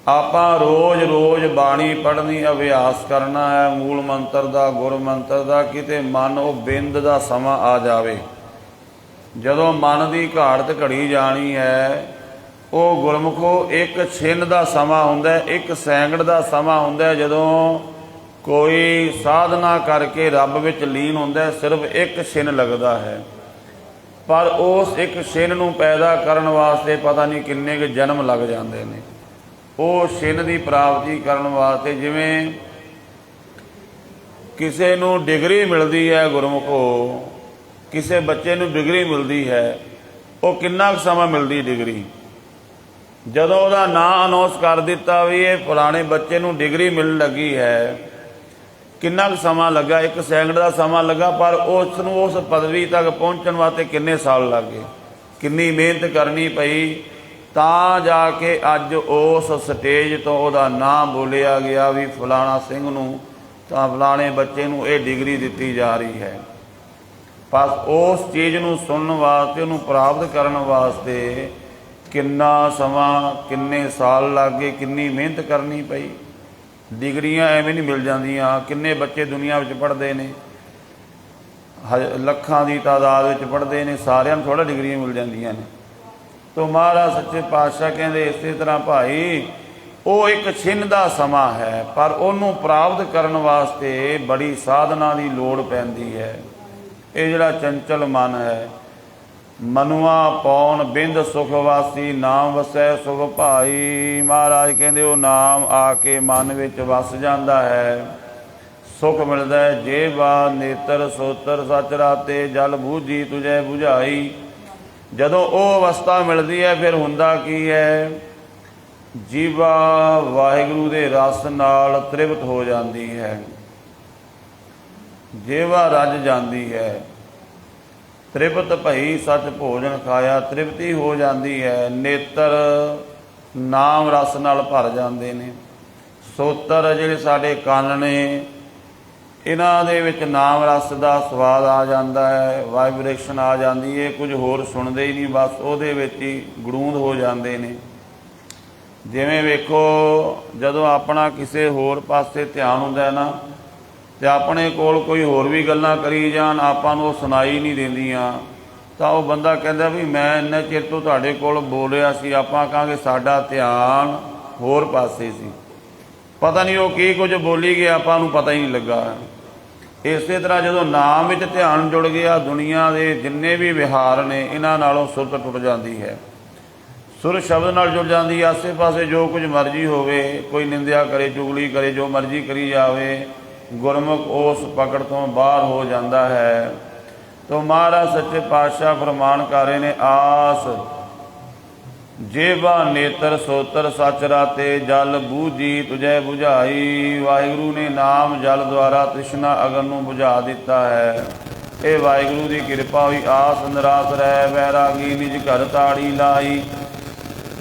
ਆਪਾਂ ਰੋਜ਼ ਰੋਜ਼ ਬਾਣੀ ਪੜ੍ਹਨੀ, ਅਭਿਆਸ ਕਰਨਾ ਹੈ ਮੂਲ ਮੰਤਰ ਦਾ, ਗੁਰ ਮੰਤਰ ਦਾ। ਕਿਤੇ ਮਨ ਉਹ ਬਿੰਦ ਦਾ ਸਮਾਂ ਆ ਜਾਵੇ, ਜਦੋਂ ਮਨ ਦੀ ਘਾੜਤ ਘੜੀ ਜਾਣੀ ਹੈ, ਉਹ ਗੁਰਮੁਖੋ ਇੱਕ ਛਿਨ ਦਾ ਸਮਾਂ ਹੁੰਦਾ, ਇੱਕ ਸੈਂਕੜ ਦਾ ਸਮਾਂ ਹੁੰਦਾ। ਜਦੋਂ ਕੋਈ ਸਾਧਨਾ ਕਰਕੇ ਰੱਬ ਵਿੱਚ ਲੀਨ ਹੁੰਦਾ, ਸਿਰਫ ਇੱਕ ਛਿਨ ਲੱਗਦਾ ਹੈ, ਪਰ ਉਸ ਇੱਕ ਛਿਨ ਨੂੰ ਪੈਦਾ ਕਰਨ ਵਾਸਤੇ ਪਤਾ ਨਹੀਂ ਕਿੰਨੇ ਕੁ ਜਨਮ ਲੱਗ ਜਾਂਦੇ ਨੇ। ਉਹ ਛਿਨ ਦੀ ਪ੍ਰਾਪਤੀ ਕਰਨ ਵਾਸਤੇ, ਜਿਵੇਂ ਕਿਸੇ ਨੂੰ ਡਿਗਰੀ ਮਿਲਦੀ ਹੈ ਗੁਰਮੁਖੋ, ਕਿਸੇ ਬੱਚੇ ਨੂੰ ਡਿਗਰੀ ਮਿਲਦੀ ਹੈ, ਉਹ ਕਿੰਨਾ ਕੁ ਸਮਾਂ ਮਿਲਦੀ ਡਿਗਰੀ? ਜਦੋਂ ਉਹਦਾ ਨਾਂ ਅਨਾਉਂਸ ਕਰ ਦਿੱਤਾ ਵੀ ਇਹ ਫਲਾਣੇ ਬੱਚੇ ਨੂੰ ਡਿਗਰੀ ਮਿਲਣ ਲੱਗੀ ਹੈ, ਕਿੰਨਾ ਕੁ ਸਮਾਂ ਲੱਗਾ? ਇੱਕ ਸੈਕਿੰਡ ਦਾ ਸਮਾਂ ਲੱਗਾ, ਪਰ ਉਸ ਨੂੰ ਉਸ ਪਦਵੀ ਤੱਕ ਪਹੁੰਚਣ ਵਾਸਤੇ ਕਿੰਨੇ ਸਾਲ ਲੱਗ ਗਏ, ਕਿੰਨੀ ਮਿਹਨਤ ਕਰਨੀ ਪਈ, ਤਾਂ ਜਾ ਕੇ ਅੱਜ ਉਸ ਸਟੇਜ ਤੋਂ ਉਹਦਾ ਨਾਂ ਬੋਲਿਆ ਗਿਆ ਵੀ ਫਲਾਣਾ ਸਿੰਘ ਨੂੰ ਤਾਂ ਫਲਾਣੇ ਬੱਚੇ ਨੂੰ ਇਹ ਡਿਗਰੀ ਦਿੱਤੀ ਜਾ ਰਹੀ ਹੈ। ਬਸ ਉਸ ਚੀਜ਼ ਨੂੰ ਸੁਣਨ ਵਾਸਤੇ, ਉਹਨੂੰ ਪ੍ਰਾਪਤ ਕਰਨ ਵਾਸਤੇ ਕਿੰਨਾ ਸਮਾਂ, ਕਿੰਨੇ ਸਾਲ ਲੱਗ ਗਏ, ਕਿੰਨੀ ਮਿਹਨਤ ਕਰਨੀ ਪਈ। ਡਿਗਰੀਆਂ ਐਵੇਂ ਨਹੀਂ ਮਿਲ ਜਾਂਦੀਆਂ। ਕਿੰਨੇ ਬੱਚੇ ਦੁਨੀਆ ਵਿੱਚ ਪੜ੍ਹਦੇ ਨੇ, ਲੱਖਾਂ ਦੀ ਤਾਦਾਦ ਵਿੱਚ ਪੜ੍ਹਦੇ ਨੇ, ਸਾਰਿਆਂ ਨੂੰ ਥੋੜ੍ਹਾ ਡਿਗਰੀਆਂ ਮਿਲ ਜਾਂਦੀਆਂ ਨੇ। ਤੋ ਮਹਾਰਾਜ ਸੱਚੇ ਪਾਤਸ਼ਾਹ ਕਹਿੰਦੇ ਇਸੇ ਤਰ੍ਹਾਂ ਭਾਈ ਉਹ ਇੱਕ ਛਿਨ ਦਾ ਸਮਾਂ ਹੈ, ਪਰ ਉਹਨੂੰ ਪ੍ਰਾਪਤ ਕਰਨ ਵਾਸਤੇ ਬੜੀ ਸਾਧਨਾ ਦੀ ਲੋੜ ਪੈਂਦੀ ਹੈ। ਇਹ ਜਿਹੜਾ ਚੰਚਲ ਮਨ ਹੈ, ਮਨੁਆ ਪੌਣ ਬਿੰਦ ਸੁਖ ਵਾਸੀ, ਨਾਮ ਵਸੈ ਸੁਖ ਭਾਈ। ਮਹਾਰਾਜ ਕਹਿੰਦੇ ਉਹ ਨਾਮ ਆ ਕੇ ਮਨ ਵਿੱਚ ਵਸ ਜਾਂਦਾ ਹੈ, ਸੁਖ ਮਿਲਦਾ ਹੈ। ਜੇਵਾ ਨੇਤਰ ਸੋਤਰ ਸਚ ਰਾਤੇ, ਜਲ ਬੂਝੀ ਤੁਝੈ ਬੁਝਾਈ। ਜਦੋਂ ਉਹ ਅਵਸਥਾ ਮਿਲਦੀ ਹੈ, ਫਿਰ ਹੁੰਦਾ ਕੀ ਹੈ? ਜੀਵਾ ਵਾਹਿਗੁਰੂ ਦੇ ਰਸ ਨਾਲ ਤ੍ਰਿਪਤ ਹੋ ਜਾਂਦੀ ਹੈ, ਜੀਵਾ ਰੱਜ ਜਾਂਦੀ ਹੈ। ਤ੍ਰਿਪਤ ਭਈ ਸੱਚ ਭੋਜਨ ਖਾਇਆ, ਤ੍ਰਿਪਤੀ ਹੋ ਜਾਂਦੀ ਹੈ। ਨੇਤਰ ਨਾਮ ਰਸ ਨਾਲ ਭਰ ਜਾਂਦੇ ਨੇ। ਸੋਤਰ ਜਿਹੜੇ ਸਾਡੇ ਕੰਨ ਨੇ, ਇਹਨਾਂ ਦੇ ਵਿੱਚ ਨਾਮ ਰਸ ਦਾ ਸਵਾਦ ਆ ਜਾਂਦਾ ਹੈ, ਵਾਈਬ੍ਰੇਸ਼ਨ ਆ ਜਾਂਦੀ ਹੈ, ਕੁਝ ਹੋਰ ਸੁਣਦੇ ਹੀ ਨਹੀਂ, ਬਸ ਉਹਦੇ ਵਿੱਚ ਹੀ ਗੜੂੰਦ ਹੋ ਜਾਂਦੇ ਨੇ। ਜਿਵੇਂ ਵੇਖੋ, ਜਦੋਂ ਆਪਣਾ ਕਿਸੇ ਹੋਰ ਪਾਸੇ ਧਿਆਨ ਹੁੰਦਾ ਨਾ, ਤੇ ਆਪਣੇ ਕੋਲ ਕੋਈ ਹੋਰ ਵੀ ਗੱਲਾਂ ਕਰੀ ਜਾਣ, ਆਪਾਂ ਨੂੰ ਉਹ ਸੁਣਾਈ ਨਹੀਂ ਦਿੰਦੀਆਂ, ਤਾਂ ਉਹ ਬੰਦਾ ਕਹਿੰਦਾ ਵੀ ਮੈਂ ਇੰਨੇ ਚਿਰ ਤੋਂ ਤੁਹਾਡੇ ਕੋਲ ਬੋਲ ਰਿਹਾ ਸੀ, ਆਪਾਂ ਕਹਾਂਗੇ ਸਾਡਾ ਧਿਆਨ ਹੋਰ ਪਾਸੇ ਸੀ, ਪਤਾ ਨਹੀਂ ਉਹ ਕੀ ਕੁਝ ਬੋਲੀ ਗਿਆ, ਆਪਾਂ ਨੂੰ ਪਤਾ ਹੀ ਨਹੀਂ ਲੱਗਾ। ਇਸੇ ਤਰ੍ਹਾਂ ਜਦੋਂ ਨਾਮ ਵਿੱਚ ਧਿਆਨ ਜੁੜ ਗਿਆ, ਦੁਨੀਆ ਦੇ ਜਿੰਨੇ ਵੀ ਵਿਹਾਰ ਨੇ ਇਹਨਾਂ ਨਾਲੋਂ ਸੁਰਤ ਟੁੱਟ ਜਾਂਦੀ ਹੈ। ਸੁਰ ਸ਼ਬਦ ਨਾਲ ਜੁੜ ਜਾਂਦੀ, ਆਸੇ ਪਾਸੇ ਜੋ ਕੁਝ ਮਰਜ਼ੀ ਹੋਵੇ, ਕੋਈ ਨਿੰਦਿਆ ਕਰੇ, ਚੁਗਲੀ ਕਰੇ, ਜੋ ਮਰਜ਼ੀ ਕਰੀ ਜਾਵੇ, ਗੁਰਮੁਖ ਉਸ ਪਕੜ ਤੋਂ ਬਾਹਰ ਹੋ ਜਾਂਦਾ ਹੈ। ਤੋ ਮਹਾਰਾਜ ਸੱਚੇ ਪਾਤਸ਼ਾਹ ਫਰਮਾਨ ਕਰ ਰਹੇ ਨੇ, ਆਸ ਜੇਵਾ ਨੇਤਰ ਸੋਤਰ ਸਚ ਰਾਤੇ, ਜਲ ਬੂਝੀ ਤੁਝੈ ਬੁਝਾਈ। ਵਾਹਿਗੁਰੂ ਨੇ ਨਾਮ ਜਲ ਦੁਆਰਾ ਤ੍ਰਿਸ਼ਨਾ ਅਗਨ ਨੂੰ ਬੁਝਾ ਦਿੱਤਾ ਹੈ। ਇਹ ਵਾਹਿਗੁਰੂ ਦੀ ਕਿਰਪਾ ਹੋਈ। ਆਸ ਨਿਰਾਸ ਰਹਿ ਵੈਰਾਗੀ, ਨਿਜ ਘਰ ਤਾੜੀ ਲਾਈ।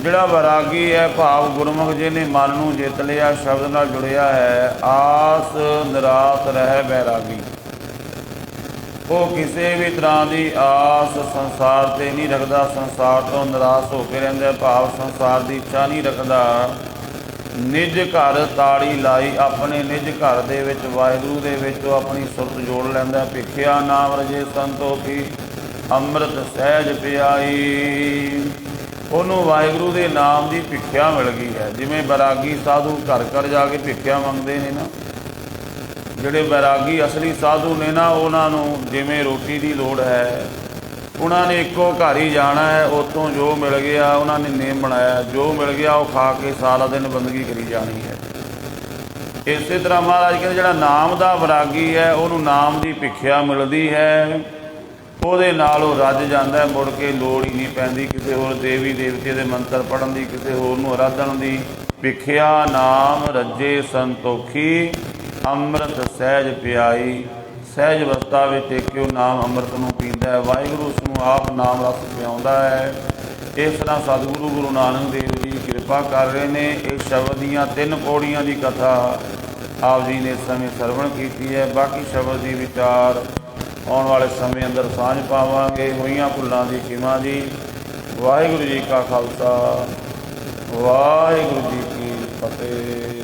ਜਿਹੜਾ ਵੈਰਾਗੀ ਹੈ ਭਾਵ ਗੁਰਮੁਖ ਜਿਹਨੇ ਮਨ ਨੂੰ ਜਿੱਤ ਲਿਆ, ਸ਼ਬਦ ਨਾਲ ਜੁੜਿਆ ਹੈ, ਆਸ ਨਿਰਾਸ ਰਹਿ ਵੈਰਾਗੀ। ਉਹ ਕਿਸੇ ਵੀ ਤਰ੍ਹਾਂ ਦੀ ਆਸ ਸੰਸਾਰ ਤੇ ਨਹੀਂ ਰੱਖਦਾ, ਸੰਸਾਰ ਤੋਂ ਨਿਰਾਸ਼ ਹੋ ਕੇ ਰਹਿੰਦਾ, ਭਾਵ ਸੰਸਾਰ ਦੀ ਇੱਛਾ ਨਹੀਂ ਰੱਖਦਾ। ਨਿਜ ਘਰ ਤਾੜੀ ਲਾਈ, ਆਪਣੇ ਨਿਜ ਘਰ ਦੇ ਵਿੱਚ ਵਾਹਿਗੁਰੂ ਦੇ ਵਿੱਚ ਉਹ ਆਪਣੀ ਸੁਰਤ ਜੋੜ ਲੈਂਦਾ। ਭਿਖਿਆ ਨਾਮ ਰਜੇ ਸੰਤੋਖੀ, ਅੰਮ੍ਰਿਤ ਸਹਿਜ ਪਿਆਈ। ਉਹਨੂੰ ਵਾਹਿਗੁਰੂ ਦੇ ਨਾਮ ਦੀ ਭਿਖਿਆ ਮਿਲ ਗਈ ਹੈ। ਜਿਵੇਂ ਵੈਰਾਗੀ ਸਾਧੂ ਘਰ ਘਰ ਜਾ ਕੇ ਭਿਖਿਆ ਮੰਗਦੇ ਨੇ ਨਾ, ਜਿਹੜੇ ਵੈਰਾਗੀ ਅਸਲੀ ਸਾਧੂ ਨੇ ਨਾ, ਉਹਨਾਂ ਨੂੰ ਜਿਵੇਂ ਰੋਟੀ ਦੀ ਲੋੜ ਹੈ, ਉਹਨਾਂ ਨੇ ਇੱਕੋ ਘਰ ਹੀ ਜਾਣਾ ਹੈ, ਉੱਥੋਂ ਜੋ ਮਿਲ ਗਿਆ ਉਹਨਾਂ ਨੇ ਨੇਮ ਬਣਾਇਆ, ਜੋ ਮਿਲ ਗਿਆ ਉਹ ਖਾ ਕੇ ਸਾਰਾ ਦਿਨ ਬੰਦਗੀ ਕਰੀ ਜਾਣੀ ਹੈ। ਇਸੇ ਤਰ੍ਹਾਂ ਮਹਾਰਾਜ ਕਹਿੰਦੇ ਜਿਹੜਾ ਨਾਮ ਦਾ ਵੈਰਾਗੀ ਹੈ, ਉਹਨੂੰ ਨਾਮ ਦੀ ਭਿਖਿਆ ਮਿਲਦੀ ਹੈ, ਉਹਦੇ ਨਾਲ ਉਹ ਰੱਜ ਜਾਂਦਾ, ਮੁੜ ਕੇ ਲੋੜ ਹੀ ਨਹੀਂ ਪੈਂਦੀ ਕਿਸੇ ਹੋਰ ਦੇਵੀ ਦੇਵਤੇ ਦੇ ਮੰਤਰ ਪੜ੍ਹਨ ਦੀ, ਕਿਸੇ ਹੋਰ ਨੂੰ ਆਰਾਧਨ ਦੀ। ਭਿਖਿਆ ਨਾਮ ਰੱਜੇ ਸੰਤੋਖੀ, ਅੰਮ੍ਰਿਤ ਸਹਿਜ ਪਿਆਈ। ਸਹਿਜ ਅਵਸਥਾ ਵਿੱਚ ਟੇਕਿਓ ਨਾਮ ਅੰਮ੍ਰਿਤ ਨੂੰ ਪੀਂਦਾ ਹੈ, ਵਾਹਿਗੁਰੂ ਉਸ ਨੂੰ ਆਪ ਨਾਮ ਰਸ ਪਿਆਉਂਦਾ ਹੈ। ਇਸ ਤਰ੍ਹਾਂ ਸਤਿਗੁਰੂ ਗੁਰੂ ਨਾਨਕ ਦੇਵ ਜੀ ਕਿਰਪਾ ਕਰ ਰਹੇ ਨੇ। ਇਸ ਸ਼ਬਦ ਦੀਆਂ 3 ਪੌੜੀਆਂ ਦੀ ਕਥਾ ਆਪ ਜੀ ਨੇ ਇਸ ਸਮੇਂ ਸਰਵਣ ਕੀਤੀ ਹੈ। ਬਾਕੀ ਸ਼ਬਦ ਦੀ ਵਿਚਾਰ ਆਉਣ ਵਾਲੇ ਸਮੇਂ ਅੰਦਰ ਸਾਂਝ ਪਾਵਾਂਗੇ। ਹੋਈਆਂ ਭੁੱਲਾਂ ਦੀ ਖਿਮਾ ਜੀ। ਵਾਹਿਗੁਰੂ ਜੀ ਕਾ ਖਾਲਸਾ, ਵਾਹਿਗੁਰੂ ਜੀ ਕੀ ਫਤਿਹ।